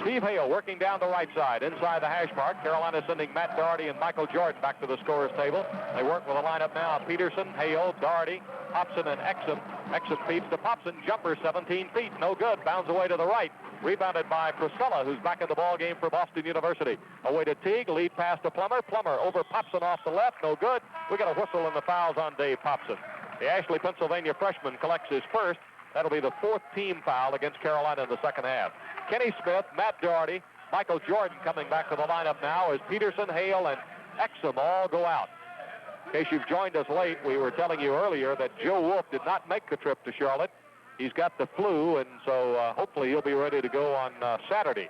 Steve Hale working down the right side inside the hash mark. Carolina sending Matt Doherty and Michael Jordan back to the scorer's table. They work with a lineup now. Peterson, Hale, Doherty, Popson, and Exim. Exim feeds to Popson. Jumper 17 feet. No good. Bounds away to the right. Rebounded by Priscilla, who's back in the ball game for Boston University. Away to Teague. Lead pass to Plummer. Plummer over Popson off the left. No good. We got a whistle, and the foul's on Dave Popson. The Ashley, Pennsylvania freshman collects his first. That'll be the fourth team foul against Carolina in the second half. Kenny Smith, Matt Doherty, Michael Jordan coming back to the lineup now as Peterson, Hale, and Exim all go out. In case you've joined us late, we were telling you earlier that Joe Wolf did not make the trip to Charlotte. He's got the flu, and so hopefully he'll be ready to go on Saturday.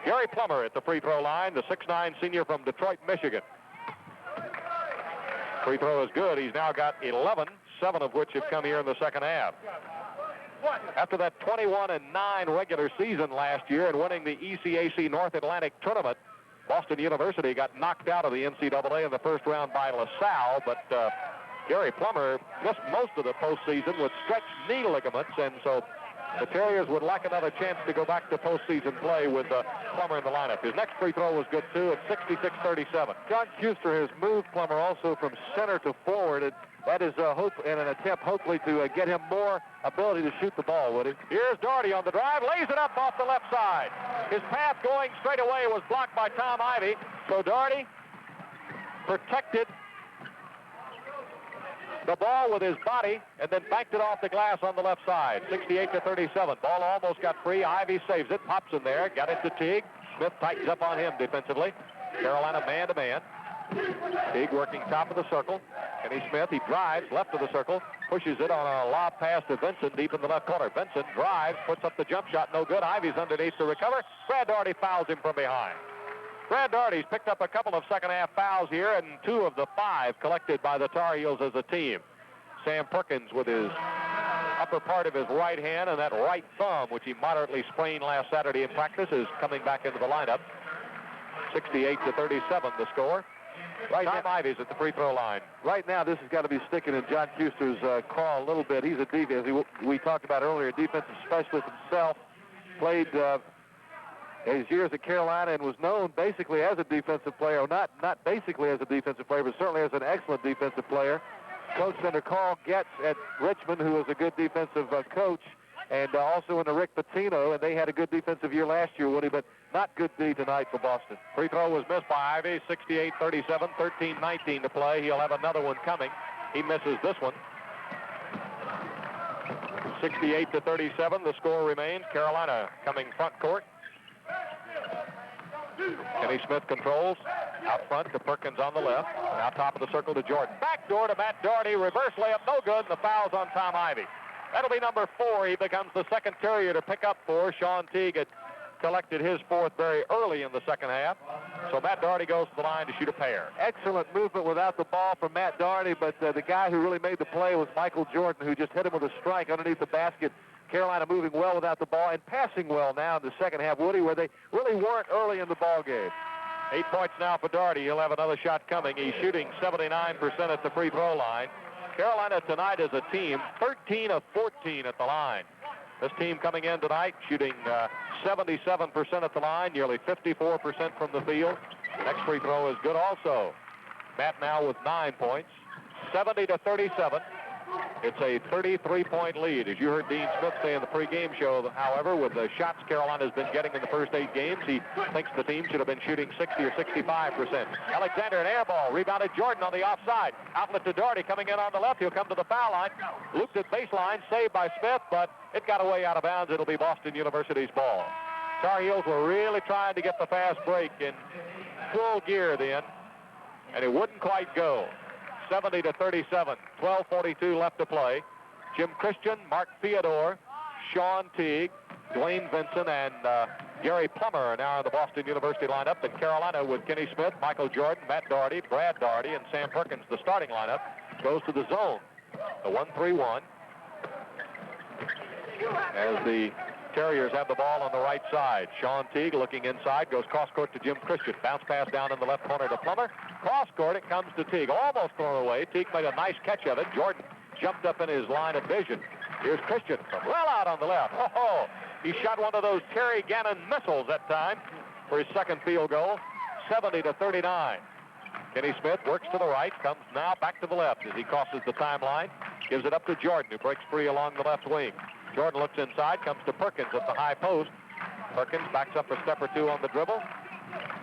Gary Plummer at the free throw line, the 6'9" senior from Detroit, Michigan. Free throw is good. He's now got 11, 7 of which have come here in the second half. After that 21-9 regular season last year and winning the ECAC North Atlantic Tournament, Boston University got knocked out of the NCAA in the first round by LaSalle, but Gary Plummer missed most of the postseason with stretched knee ligaments, and so the Terriers would like another chance to go back to postseason play with Plummer in the lineup. His next free throw was good, too, at 66-37. John Kuester has moved Plummer also from center to forward, and that is hope in an attempt, hopefully, to get him more ability to shoot the ball, Woody. Here's Doherty on the drive, lays it up off the left side. His path going straight away was blocked by Tom Ivy, so Doherty protected the ball with his body and then banked it off the glass on the left side. 68-37. Ball almost got free. Ivy saves it. Popson there. Got it to Teague. Smith tightens up on him defensively. Carolina man-to-man. Teague working top of the circle. Kenny Smith, he drives left of the circle. Pushes it on a lob pass to Vincent deep in the left corner. Vincent drives, puts up the jump shot. No good. Ivy's underneath to recover. Brad Doherty fouls him from behind. Brad Doherty's picked up a couple of second-half fouls here, and 2 of the 5 collected by the Tar Heels as a team. Sam Perkins with his upper part of his right hand and that right thumb, which he moderately sprained last Saturday in practice, is coming back into the lineup. 68-37 the score. Right now, Ivy's at the free throw line. Right now, this has got to be sticking in John Kuester's craw a little bit. He's a defense. We talked about earlier, defensive specialist himself. Played his years at Carolina and was known basically as a defensive player, or not basically as a defensive player, but certainly as an excellent defensive player. Coached under Carl Getz at Richmond, who was a good defensive coach, and also under Rick Pitino, and they had a good defensive year last year, Woody, but not good D tonight for Boston. Free throw was missed by Ivy, 68-37, 13-19 to play. He'll have another one coming. He misses this one. 68-37, the score remains. Carolina coming front court. Kenny Smith controls. Out front to Perkins on the left. Now top of the circle to Jordan. Back door to Matt Doherty. Reverse layup, no good, and the foul's on Tom Ivy. That'll be number 4. He becomes the second Terrier to pick up for Sean Teague at collected his fourth very early in the second half. So Matt Doherty goes to the line to shoot a pair. Excellent movement without the ball from Matt Doherty, but the guy who really made the play was Michael Jordan, who just hit him with a strike underneath the basket. Carolina moving well without the ball and passing well now in the second half, Woody, where they really weren't early in the ball game. 8 points now for Doherty. He'll have another shot coming. He's shooting 79% at the free throw line. Carolina tonight as a team, 13 of 14 at the line. This team coming in tonight shooting 77% at the line, nearly 54% from the field. Next free throw is good also. Matt now with 9 points, 70-37. It's a 33-point lead. As you heard Dean Smith say in the pregame show, however, with the shots Carolina's been getting in the first 8 games, he thinks the team should have been shooting 60 or 65%. Alexander, an air ball, rebounded Jordan on the offside. Outlet to Doherty coming in on the left. He'll come to the foul line. Looped at baseline, saved by Smith, but it got away out of bounds. It'll be Boston University's ball. Tar Heels were really trying to get the fast break in full gear then, and it wouldn't quite go. 70-37, 12:42 left to play. Jim Christian, Mark Theodore, Sean Teague, Dwayne Vinson, and Gary Plummer are now in the Boston University lineup. And Carolina with Kenny Smith, Michael Jordan, Matt Doherty, Brad Doherty, and Sam Perkins, the starting lineup, goes to the zone. The 1-3-1. As the Terriers have the ball on the right side. Sean Teague looking inside, goes cross court to Jim Christian. Bounce pass down in the left corner to Plummer. Cross court, it comes to Teague. Almost thrown away. Teague made a nice catch of it. Jordan jumped up in his line of vision. Here's Christian from well out on the left. Oh, he shot one of those Terry Gannon missiles that time for his second field goal. 70-39. Kenny Smith works to the right, comes now back to the left as he crosses the timeline. Gives it up to Jordan, who breaks free along the left wing. Jordan looks inside, comes to Perkins at the high post. Perkins backs up a step or two on the dribble.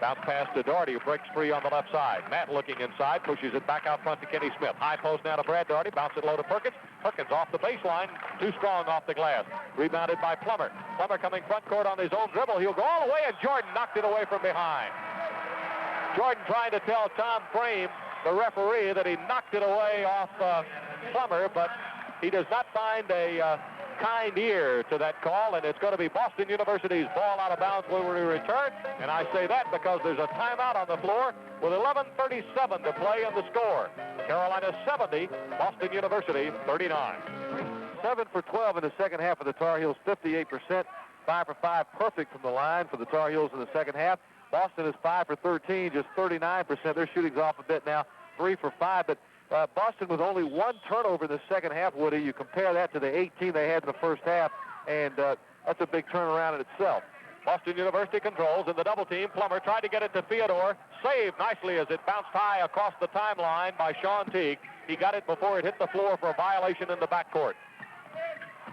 Bounce pass to Doherty, who breaks free on the left side. Matt looking inside, pushes it back out front to Kenny Smith. High post now to Brad Doherty, bounce it low to Perkins. Perkins off the baseline, too strong off the glass. Rebounded by Plummer. Plummer coming front court on his own dribble. He'll go all the way, and Jordan knocked it away from behind. Jordan trying to tell Tom Frame, the referee, that he knocked it away off Plummer, but he does not find a kind ear to that call, and it's going to be Boston University's ball out of bounds when we return. And I say that because there's a timeout on the floor with 11:37 to play in the score. Carolina 70, Boston University 39. 7 for 12 in the second half of the Tar Heels, 58%. 5 for 5, perfect from the line for the Tar Heels in the second half. Boston is 5 for 13, just 39%. Their shooting's off a bit now, 3 for 5, but Boston with only 1 turnover in the second half, Woody. You compare that to the 18 they had in the first half, and that's a big turnaround in itself. Boston University controls in the double team. Plummer tried to get it to Theodore. Saved nicely as it bounced high across the timeline by Sean Teague. He got it before it hit the floor for a violation in the backcourt.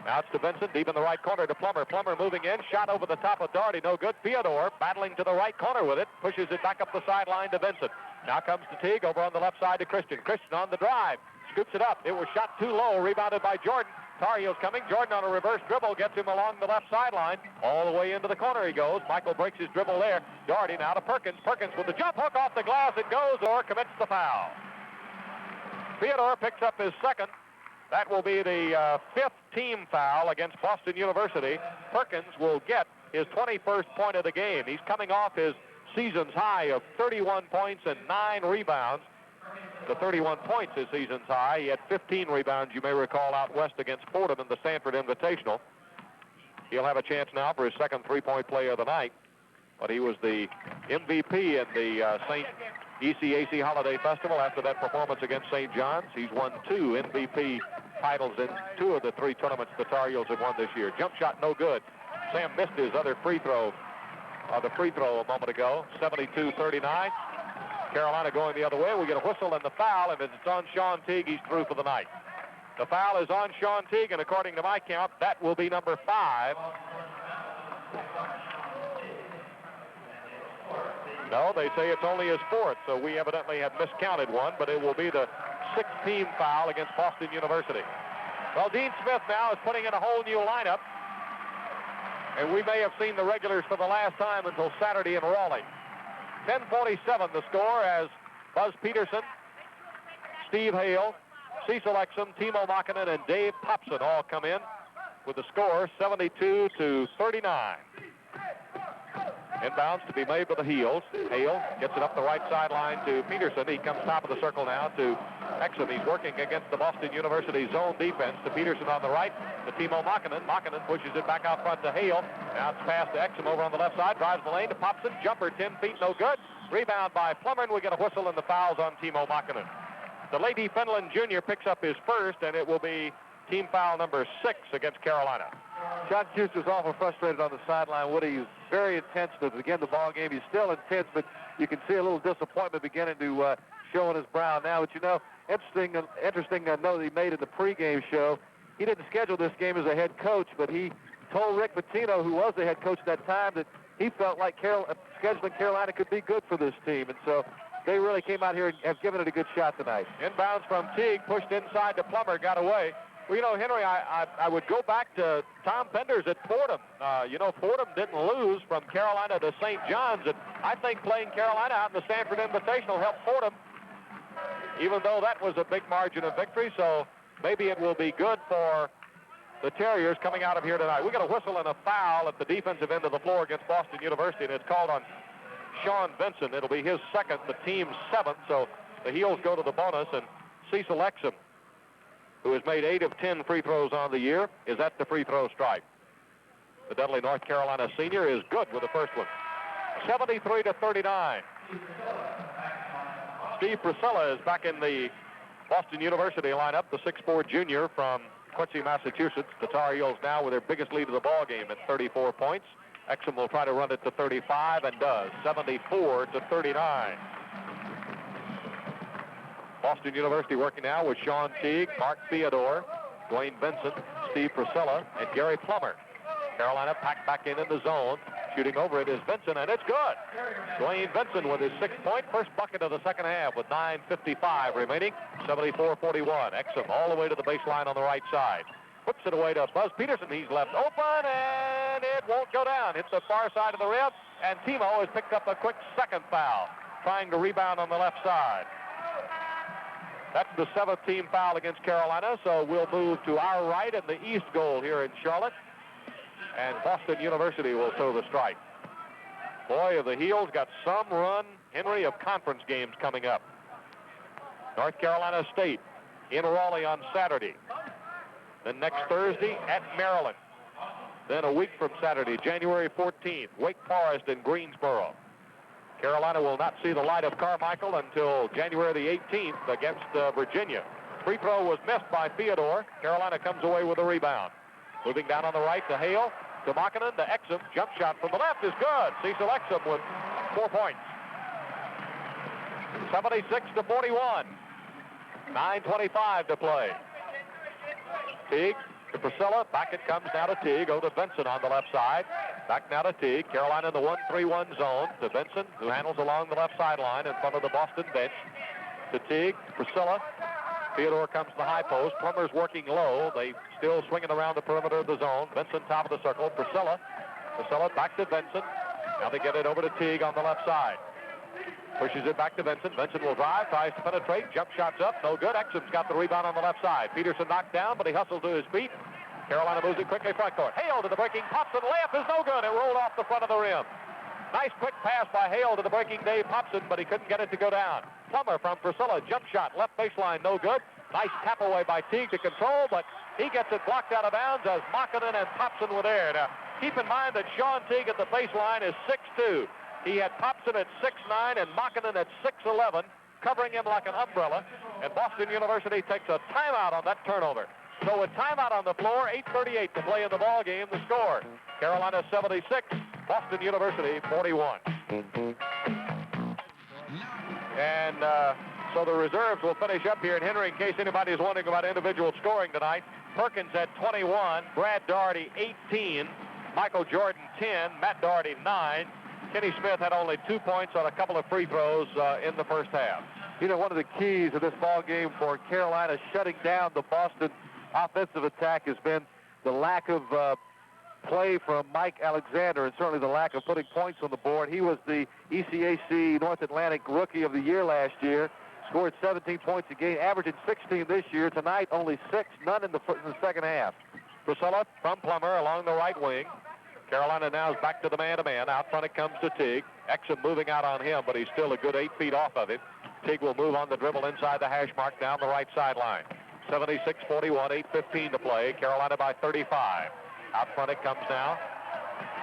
Now it's to Vincent, deep in the right corner to Plummer. Plummer moving in, shot over the top of Doherty, no good. Theodore battling to the right corner with it, pushes it back up the sideline to Vincent. Now comes to Teague over on the left side to Christian. Christian on the drive, scoops it up. It was shot too low, rebounded by Jordan. Tar Heels coming. Jordan on a reverse dribble gets him along the left sideline. All the way into the corner he goes. Michael breaks his dribble there. Doherty now to Perkins. Perkins with the jump hook off the glass. It goes or commits the foul. Theodore picks up his second. That will be the 5th team foul against Boston University. Perkins will get his 21st point of the game. He's coming off his season's high of 31 points and 9 rebounds. The 31 points is season's high. He had 15 rebounds, you may recall, out west against Fordham in the Sanford Invitational. He'll have a chance now for his second three-point play of the night. But he was the MVP in the St. ECAC Holiday Festival after that performance against St. John's. He's won 2 MVP titles in 2 of the 3 tournaments the Tar Heels have won this year. Jump shot no good. Sam missed his other free throw, the free throw a moment ago. 72-39. Carolina going the other way. We get a whistle and the foul, and if it's on Sean Teague, he's through for the night. The foul is on Sean Teague, and according to my count, that will be number 5. No, they say it's only his 4th, so we evidently have miscounted one, but it will be the 6th team foul against Boston University. Well, Dean Smith now is putting in a whole new lineup, and we may have seen the regulars for the last time until Saturday in Raleigh. 10:47 the score as Buzz Peterson, Steve Hale, Cecil Exim, Timo Makinen, and Dave Popson all come in with the score 72-39. Inbounds to be made with the heels. Hale gets it up the right sideline to Peterson. He comes top of the circle now to Exim. He's working against the Boston University zone defense to Peterson on the right. To Timo Makinen. Makinen pushes it back out front to Hale. Now it's passed to Exim over on the left side. Drives the lane to Popson. Jumper 10 feet, no good. Rebound by Plummer, and we get a whistle, and the foul's on Timo Makinen. The Lady Finland Jr. picks up his first, and it will be team foul number 6 against Carolina. John Kuester's awful frustrated on the sideline. Woody, he's very intense to begin the ball game. He's still intense, but you can see a little disappointment beginning to show on his brow now. But you know, interesting note he made in the pregame show. He didn't schedule this game as a head coach, but he told Rick Pitino, who was the head coach at that time, that he felt like scheduling Carolina could be good for this team. And so they really came out here and have given it a good shot tonight. Inbounds from Teague, pushed inside to Plummer, got away. Well, you know, Henry, I would go back to Tom Penders at Fordham. You know, Fordham didn't lose from Carolina to St. John's, and I think playing Carolina out in the Stanford Invitational helped Fordham, even though that was a big margin of victory. So maybe it will be good for the Terriers coming out of here tonight. We got a whistle and a foul at the defensive end of the floor against Boston University, and it's called on Sean Benson. It'll be his second, the team's 7th, so the Heels go to the bonus, and Cecil Exim, who has made 8 of 10 free throws on the year, is at the free throw stripe. The Dudley, North Carolina senior is good with the first one. 73-39. Steve Priscilla is back in the Boston University lineup, the 6'4 junior from Quincy, Massachusetts. The Tar Heels now with their biggest lead of the ball game at 34 points. Exim will try to run it to 35 and does. 74-39. Boston University working now with Sean Teague, Mark Theodore, Dwayne Benson, Steve Priscilla, and Gary Plummer. Carolina packed back in the zone. Shooting over it is Benson, and it's good. Dwayne Benson with his 6-point first bucket of the second half with 9:55 remaining. 74-41. Exim all the way to the baseline on the right side. Puts it away to Buzz Peterson. He's left open, and it won't go down. Hits the far side of the rim, and Timo has picked up a quick second foul, trying to rebound on the left side. That's the 7th team foul against Carolina, so we'll move to our right in the east goal here in Charlotte. And Boston University will toe the strike. Boy, the Heels got some run, Henry, of conference games coming up. North Carolina State in Raleigh on Saturday. Then next Thursday at Maryland. Then a week from Saturday, January 14th, Wake Forest in Greensboro. Carolina will not see the light of Carmichael until January the 18th against Virginia. Free throw was missed by Theodore. Carolina comes away with a rebound. Moving down on the right to Hale, to Makinen, to Exim. Jump shot from the left is good. Cecil Exim with 4 points. 76-41. 9:25 to play. Teague to Priscilla. Back it comes now to Teague. Over to Benson on the left side. Back now to Teague. Carolina in the 1-3-1 zone. To Benson, who handles along the left sideline in front of the Boston bench. To Teague, Priscilla. Theodore comes to the high post. Plummer's working low. They still swinging around the perimeter of the zone. Benson top of the circle. Priscilla back to Benson. Now they get it over to Teague on the left side. Pushes it back to Benson. Benson will drive, tries to penetrate. Jump shots up, no good. Exim's got the rebound on the left side. Peterson knocked down, but he hustles to his feet. Carolina moves it quickly front court. Hale to the breaking Popson. Layup is no good. It rolled off the front of the rim. Nice quick pass by Hale to the breaking Dave Popson, but he couldn't get it to go down. Plummer from Priscilla, jump shot, left baseline, no good. Nice tap away by Teague to control, but he gets it blocked out of bounds as Makinen and Popson were there. Now, keep in mind that Sean Teague at the baseline is 6'2". He had Popson at 6'9" and Makinen at 6'11", covering him like an umbrella. And Boston University takes a timeout on that turnover. So with timeout on the floor, 8:38 to play in the ball game, the score, Carolina 76, Boston University 41. And so the reserves will finish up here. And Henry, in case anybody is wondering about individual scoring tonight, Perkins at 21, Brad Doherty 18, Michael Jordan 10, Matt Doherty 9. Kenny Smith had only 2 points on a couple of free throws in the first half. You know, one of the keys of this ball game for Carolina shutting down the Boston offensive attack has been the lack of play from Mike Alexander, and certainly the lack of putting points on the board. He was the ECAC North Atlantic Rookie of the Year last year, scored 17 points a game, averaging 16 this year. Tonight, only 6, none in the second half. Priscilla from Plummer along the right wing. Carolina now is back to the man-to-man. Out front it comes to Teague. Exim moving out on him, but he's still a good 8 feet off of him. Teague will move on the dribble inside the hash mark down the right sideline. 76-41, 8:15 to play. Carolina by 35. Out front it comes now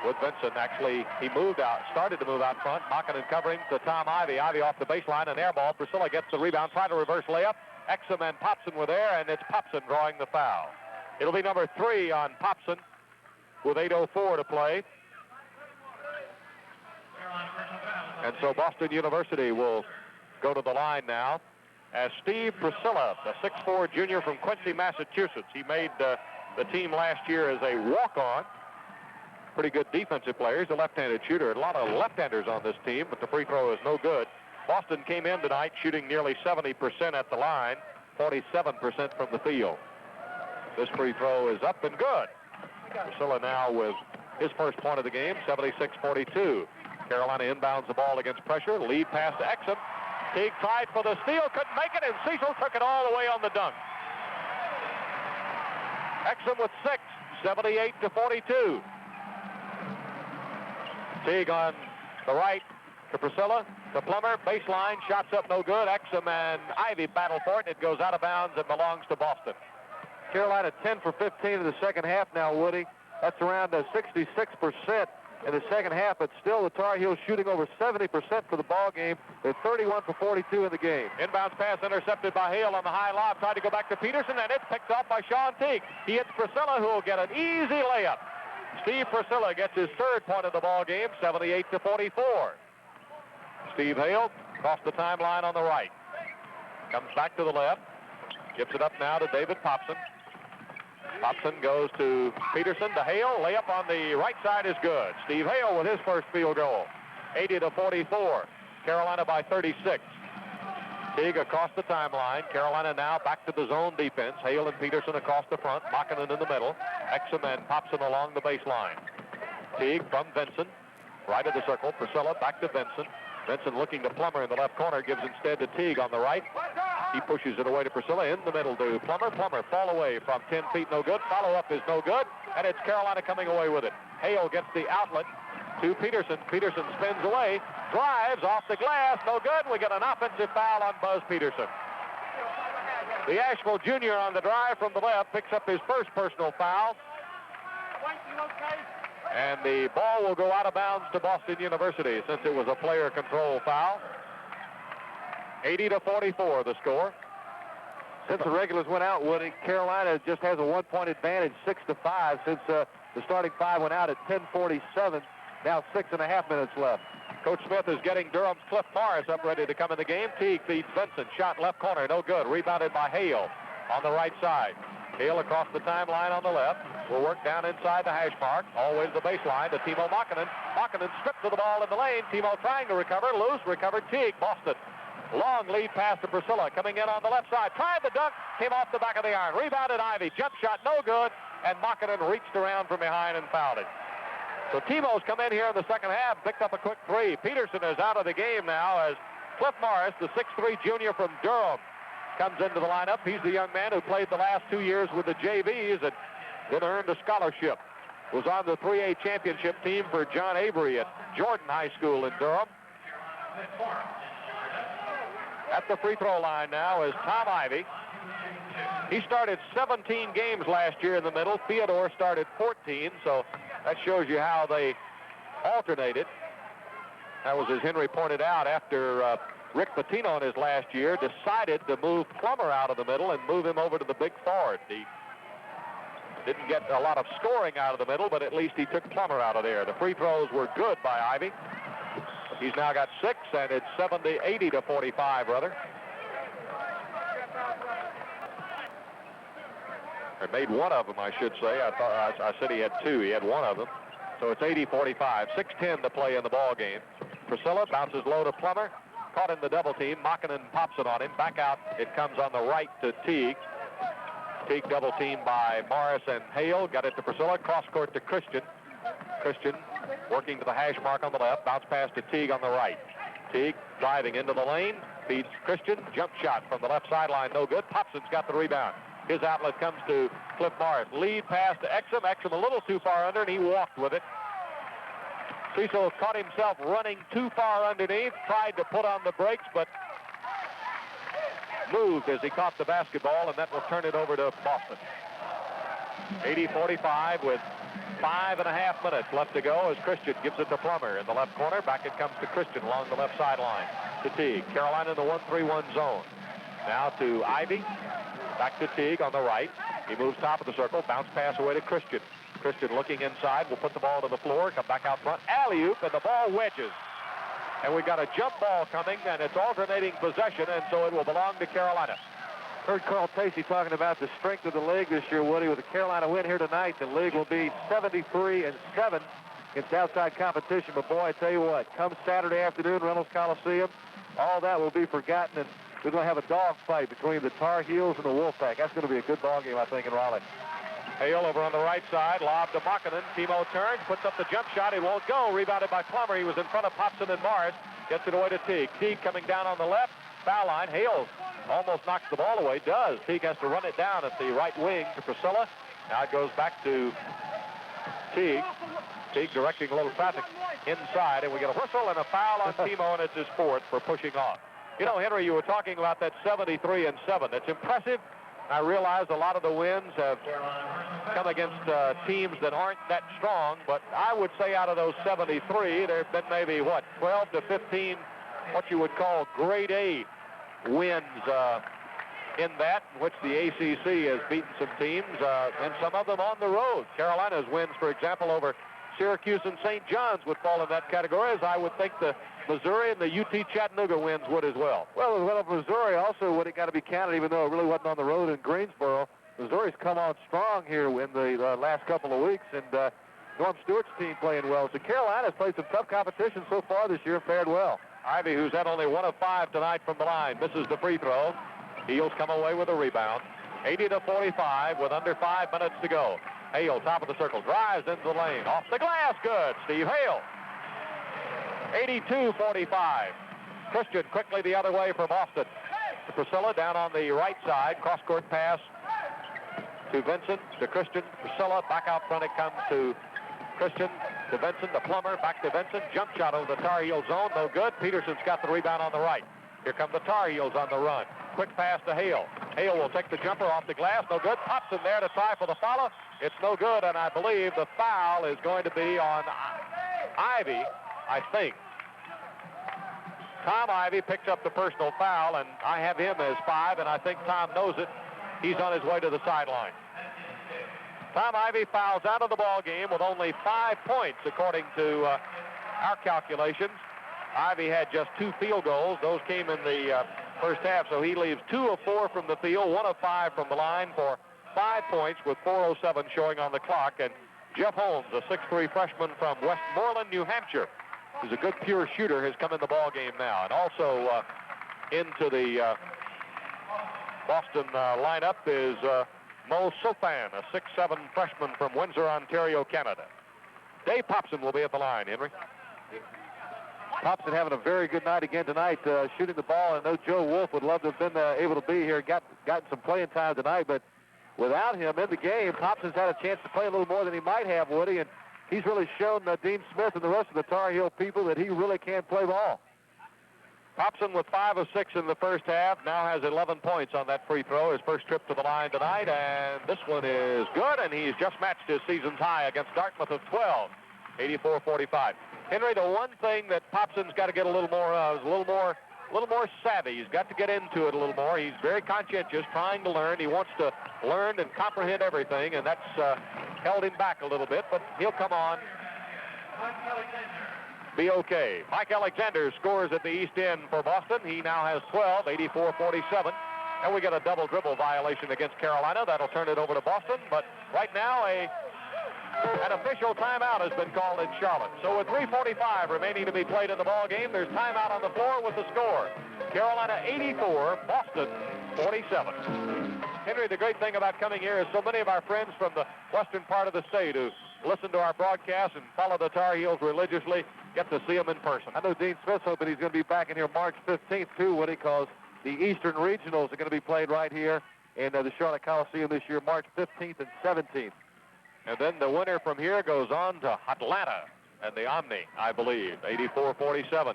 with Vincent. Actually, he moved out, started to move out front. Makinen covering to Tom Ivy. Ivy off the baseline, an air ball. Priscilla gets the rebound, trying to reverse layup. Exim and Popson were there, and it's Popson drawing the foul. It'll be number 3 on Popson with 8:04 to play. And so Boston University will go to the line now as Steve Priscilla, the 6'4 junior from Quincy, Massachusetts. He made the team last year as a walk-on. Pretty good defensive player. He's a left-handed shooter. A lot of left-handers on this team, but the free throw is no good. Boston came in tonight shooting nearly 70% at the line, 47% from the field. This free throw is up and good. Priscilla now with his first point of the game, 76-42. Carolina inbounds the ball against pressure. Lead pass to Exim. Teague tried for the steal, couldn't make it, and Cecil took it all the way on the dunk. Exim with 6, 78-42. Teague on the right to Priscilla, to Plummer, baseline, shots up no good. Exim and Ivy battle for it, and it goes out of bounds and belongs to Boston. Carolina 10 for 15 in the second half now, Woody. That's around 66% in the second half, but still the Tar Heels shooting over 70% for the ball game. They're 31 for 42 in the game. Inbounds pass intercepted by Hale on the high lob, tried to go back to Peterson, and it's picked off by Sean Teague. He hits Priscilla, who will get an easy layup. Steve Priscilla gets his third point of the ball game, 78-44. Steve Hale across the timeline on the right. Comes back to the left. Gives it up now to David Popson. Popson goes to Peterson, to Hale. Layup on the right side is good. Steve Hale with his first field goal. 80-44. Carolina by 36. Teague across the timeline. Carolina now back to the zone defense. Hale and Peterson across the front. Makinen in the middle. Exim and Popson along the baseline. Teague from Vincent. Right of the circle. Priscilla back to Vincent. Vincent looking to Plummer in the left corner. Gives instead to Teague on the right. He pushes it away to Priscilla in the middle to Plummer. Plummer fall away from 10 feet, no good. Follow-up is no good, and it's Carolina coming away with it. Hale gets the outlet to Peterson. Peterson spins away, drives off the glass, no good. We get an offensive foul on Buzz Peterson. The Asheville junior on the drive from the left picks up his first personal foul. And the ball will go out of bounds to Boston University since it was a player control foul. 80-44 the score. Since the regulars went out, Woody, Carolina just has a 1-point advantage, 6-5, since the starting 5 went out at 10:47. Now 6.5 minutes left. Coach Smith is getting Durham's Cliff Morris up ready to come in the game. Teague feeds Vincent. Shot left corner, no good. Rebounded by Hale on the right side. Hale across the timeline on the left. Will work down inside the hash mark. All the way to the baseline to Timo Makinen. Makinen stripped to the ball in the lane. Timo trying to recover. Loose. Recovered Teague. Boston. Long lead pass to Priscilla. Coming in on the left side. Tried the dunk. Came off the back of the iron. Rebounded Ivy. Jump shot. No good. And Makinen reached around from behind and fouled it. So Timo's come in here in the second half. Picked up a quick three. Peterson is out of the game now as Cliff Morris, the 6'3 junior from Durham, comes into the lineup. He's the young man who played the last 2 years with the JVs and then earned a scholarship. Was on the 3A championship team for John Avery at Jordan High School in Durham. At the free throw line now is Tom Ivy. He started 17 games last year in the middle. Theodore started 14, so that shows you how they alternated. That was, as Henry pointed out, after Rick Pitino in his last year decided to move Plummer out of the middle and move him over to the big forward. He didn't get a lot of scoring out of the middle, but at least he took Plummer out of there. The free throws were good by Ivy. He's now got 6, and it's 80-45, rather. Or made one of them, I should say. I said he had 2. He had one of them. So it's 80-45. 6:10 to play in the ball game. Priscilla bounces low to Plummer. Caught in the double team. Makinen and Popson on him. Back out. It comes on the right to Teague. Teague double team by Morris and Hale. Got it to Priscilla. Cross court to Christian. Christian working to the hash mark on the left. Bounce pass to Teague on the right. Teague driving into the lane. Feeds Christian. Jump shot from the left sideline. No good. Popson's got the rebound. His outlet comes to Cliff Morris. Lead pass to Exim. Exim a little too far under, and he walked with it. Cecil caught himself running too far underneath, tried to put on the brakes, but moved as he caught the basketball, and that will turn it over to Boston. 80-45 with 5.5 minutes left to go as Christian gives it to Plummer in the left corner. Back it comes to Christian along the left sideline. To Teague. Carolina in the 1-3-1 zone. Now to Ivy. Back to Teague on the right. He moves top of the circle. Bounce pass away to Christian. Christian looking inside. Will put the ball to the floor. Come back out front. Alley-oop, and the ball wedges. And we've got a jump ball coming, and it's alternating possession, and so it will belong to Carolina. Heard Carl Tacey talking about the strength of the league this year, Woody. With the Carolina win here tonight, the league will be 73-7 against outside competition. But boy, I tell you what, come Saturday afternoon, Reynolds Coliseum, all that will be forgotten, and we're going to have a dog fight between the Tar Heels and the Wolfpack. That's going to be a good ball game, I think, in Raleigh. Hale over on the right side, lob to Makinen. Timo turns, puts up the jump shot. It won't go. Rebounded by Plummer. He was in front of Popson and Morris. Gets it away to Teague. Teague coming down on the left. Foul line. Hale almost knocks the ball away. Does. Teague has to run it down at the right wing to Priscilla. Now it goes back to Teague. Teague directing a little traffic inside, and we get a whistle and a foul on Timo, and it's his fourth for pushing off. You know, Henry, you were talking about that 73-7. It's impressive. I realize a lot of the wins have come against teams that aren't that strong, but I would say out of those 73, there have been maybe, 12 to 15, what you would call grade A wins in that, in which the ACC has beaten some teams, and some of them on the road. Carolina's wins, for example, over Syracuse and St. John's would fall in that category, as I would think the Missouri and the UT Chattanooga wins would as well. Well, Missouri also would have got to be counted, even though it really wasn't on the road in Greensboro. Missouri's come on strong here in the last couple of weeks, and Norm Stewart's team playing well. So Carolina's played some tough competition so far this year and fared well. Ivy, who's had only 1 of 5 tonight from the line, misses the free throw. Heels come away with a rebound. 80-45 with under 5 minutes to go. Hale, top of the circle, drives into the lane. Off the glass, good. Steve Hale. 82-45. Christian quickly the other way for Boston. To Priscilla down on the right side. Cross-court pass to Vincent, to Christian, Priscilla. Back out front it comes to Christian, to Vincent, to Plummer, back to Vincent. Jump shot over the Tar Heel zone, no good. Peterson's got the rebound on the right. Here come the Tar Heels on the run. Quick pass to Hale. Hale will take the jumper off the glass, no good. Popson there to try for the follow. It's no good, and I believe the foul is going to be on Ivy, I think. Tom Ivy picks up the personal foul, and I have him as 5, and I think Tom knows it. He's on his way to the sideline. Tom Ivy fouls out of the ball game with only 5 points, according to our calculations. Ivy had just 2 field goals. Those came in the first half, so he leaves 2 of 4 from the field, 1 of 5 from the line for 5 points with 4:07 showing on the clock. And Jeff Holmes, a 6'3 freshman from Westmoreland, New Hampshire, who's a good pure shooter, has come in the ball game now. And also into the Boston lineup is Mo Sofan, a 6'7 freshman from Windsor, Ontario, Canada. Dave Popson will be at the line, Henry. Popson having a very good night again tonight, shooting the ball. I know Joe Wolf would love to have been able to be here, gotten some playing time tonight, but without him in the game, Popson's had a chance to play a little more than he might have, Woody, and he's really shown Dean Smith and the rest of the Tar Heel people that he really can play ball. Popson with 5 of 6 in the first half, now has 11 points on that free throw, his first trip to the line tonight, and this one is good, and he's just matched his season's high against Dartmouth of 12, 84-45. Henry, the one thing that Popson's got to get a little more of is a little more savvy. He's got to get into it a little more. He's very conscientious, trying to learn. He wants to learn and comprehend everything, and that's held him back a little bit, but he'll come on, be okay. Mike Alexander scores at the East End for Boston. He now has 12, 84-47. And we get a double dribble violation against Carolina. That'll turn it over to Boston, but right now an official timeout has been called in Charlotte. So with 3:45 remaining to be played in the ball game, there's timeout on the floor with the score. Carolina 84, Boston 47. Henry, the great thing about coming here is so many of our friends from the western part of the state who listen to our broadcast and follow the Tar Heels religiously get to see them in person. I know Dean Smith's hoping he's going to be back in here March 15th, too, Woody, because the Eastern Regionals are going to be played right here in the Charlotte Coliseum this year, March 15th and 17th. And then the winner from here goes on to Atlanta. and the Omni, I believe. 84-47.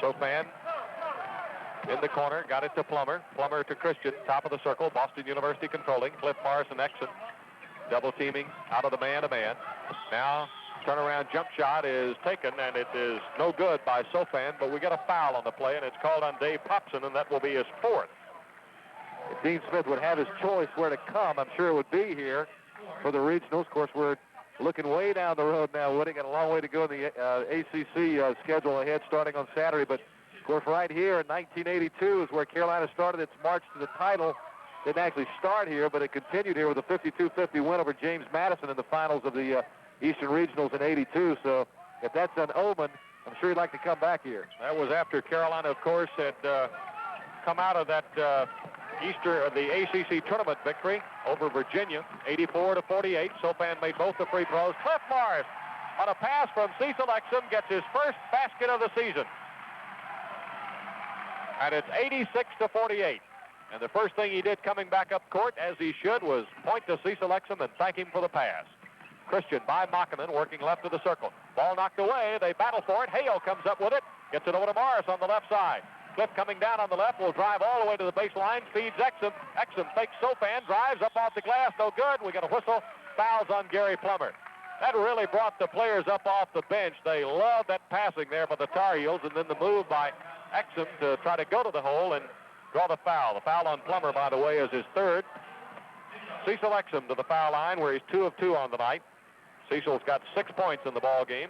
Sofan in the corner, got it to Plummer. Plummer to Christian, top of the circle. Boston University controlling. Cliff Morris and Exim double teaming out of the man-to-man. Now, turnaround jump shot is taken, and it is no good by Sofan, but we get a foul on the play, and it's called on Dave Popson, and that will be his fourth. If Dean Smith would have his choice where to come, I'm sure it would be here for the regionals. Of course, we're looking way down the road now. Woody got a long way to go in the ACC schedule ahead starting on Saturday, but of course, right here in 1982 is where Carolina started its march to the title. Didn't actually start here, but it continued here with a 52-50 win over James Madison in the finals of the Eastern Regionals in 82. So if that's an omen, I'm sure he'd like to come back here. That was after Carolina, of course, had come out of that the ACC tournament victory over Virginia, 84-48. Sofan made both the free throws. Cliff Morris on a pass from Cecil Exim gets his first basket of the season. And it's 86-48. And the first thing he did coming back up court, as he should, was point to Cecil Exim and thank him for the pass. Christian by Mockanen, working left of the circle. Ball knocked away. They battle for it. Hale comes up with it. Gets it over to Morris on the left side. Cliff coming down on the left will drive all the way to the baseline. Feeds Exim. Exim fakes Sofan. Drives up off the glass. No good. We got a whistle. Fouls on Gary Plummer. That really brought the players up off the bench. They love that passing there for the Tar Heels, and then the move by Exim to try to go to the hole and draw the foul. The foul on Plummer, by the way, is his third. Cecil Exim to the foul line, where he's 2 of 2 on the night. Cecil's got 6 points in the ball game.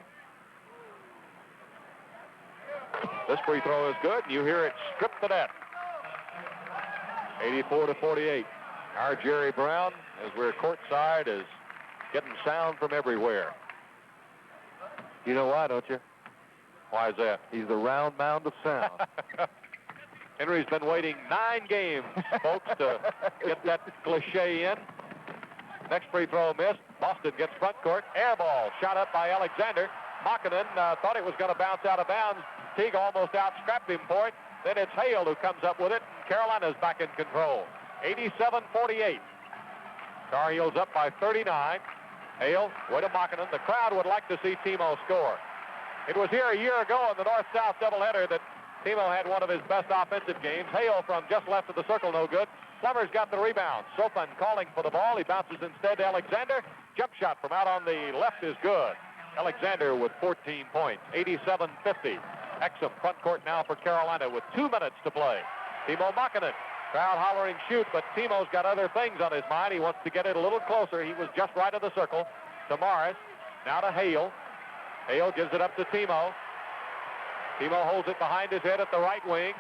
This free throw is good, and you hear it strip the net. 84-48. Our Jerry Brown, as we're courtside, is getting sound from everywhere. You know why, don't you? Why is that? He's the round mound of sound. Henry's been waiting 9 games, folks, to get that cliche in. Next free throw missed. Boston gets front court. Air ball shot up by Alexander. Mockanen thought it was going to bounce out of bounds. Teague almost out-scrapped him for it. Then it's Hale who comes up with it. Carolina's back in control. 87-48. Tar Heels up by 39. Hale, way to Mockanen. The crowd would like to see Timo score. It was here a year ago in the North-South doubleheader that Timo had one of his best offensive games. Hale from just left of the circle, no good. Plummer's got the rebound. Sofan calling for the ball. He bounces instead to Alexander. Jump shot from out on the left is good. Alexander with 14 points. 87-50. Exim front court now for Carolina with 2 minutes to play. Timo Mockanen. Crowd hollering shoot, but Timo's got other things on his mind. He wants to get it a little closer. He was just right of the circle. To Morris. Now to Hale. Hale gives it up to Timo. Timo holds it behind his head at the right wing.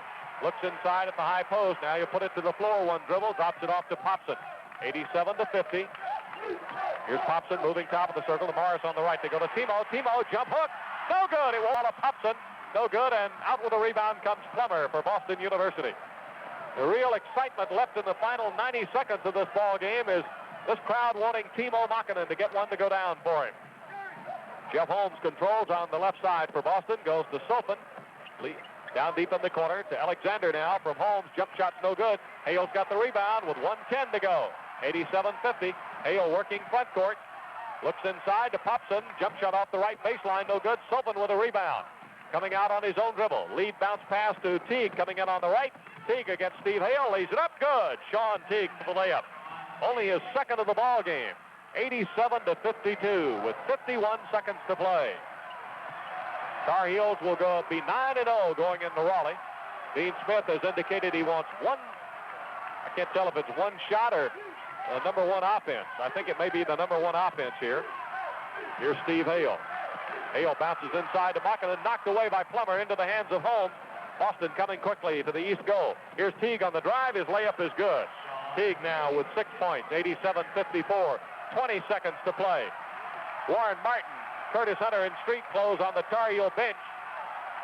Looks inside at the high post. Now you put it to the floor. One dribble. Drops it off to Popson. 87-50. Here's Popson moving top of the circle to Morris on the right. They go to Timo. Timo, jump hook. No good. It won't follow Popson. No good. And out with the rebound comes Plummer for Boston University. The real excitement left in the final 90 seconds of this ball game is this crowd wanting Timo Mockanen to get one to go down for him. Jeff Holmes controls on the left side for Boston. Goes to Sofan. Down deep in the corner to Alexander now from Holmes. Jump shot's no good. Hale's got the rebound with 1:10 to go. 87-50. Hale working front court. Looks inside to Popson. Jump shot off the right baseline. No good. Sofan with a rebound. Coming out on his own dribble. Lead bounce pass to Teague coming in on the right. Teague against Steve Hale. Lays it up. Good. Sean Teague for the layup. Only his second of the ball game. 87-52 with 51 seconds to play. Tar Heels will be 9-0 going into Raleigh. Dean Smith has indicated he wants one. I can't tell if it's one shot or number 1 offense. I think it may be the number 1 offense here. Here's Steve Hale. Hale bounces inside to Mockanen, knocked away by Plummer into the hands of Holmes. Boston coming quickly to the east goal. Here's Teague on the drive. His layup is good. Teague now with 6 points. 87-54. 20 seconds to play. Warren Martin, Curtis Hunter in street clothes on the Tar Heel bench.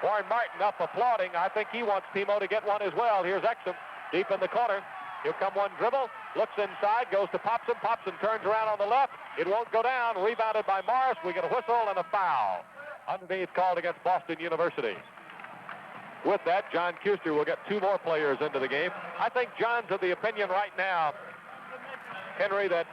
Warren Martin up applauding. I think he wants Timo to get one as well. Here's Exim deep in the corner. Here come one dribble. Looks inside. Goes to Popson. Popson turns around on the left. It won't go down. Rebounded by Morris. We get a whistle and a foul. Underneath called against Boston University. With that, John Kuster will get 2 more players into the game. I think John's of the opinion right now, Henry, that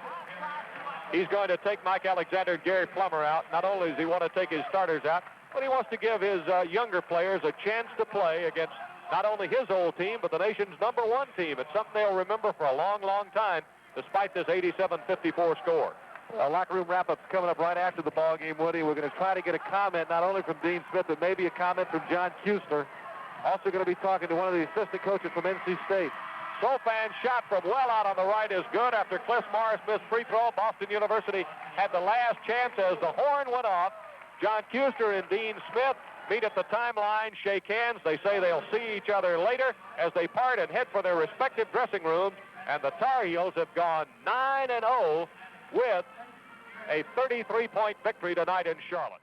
He's going to take Mike Alexander and Gary Plummer out. Not only does he want to take his starters out, but he wants to give his younger players a chance to play against not only his old team, but the nation's #1 team. It's something they'll remember for a long, long time, despite this 87-54 score. Locker room wrap-up's coming up right after the ball game, Woody. We're going to try to get a comment not only from Dean Smith, but maybe a comment from John Kuster. Also going to be talking to one of the assistant coaches from NC State. Sofan's shot from well out on the right is good after Cliff Morris missed free throw. Boston University had the last chance as the horn went off. John Kuster and Dean Smith meet at the timeline, shake hands. They say they'll see each other later as they part and head for their respective dressing rooms. And the Tar Heels have gone 9-0 with a 33-point victory tonight in Charlotte.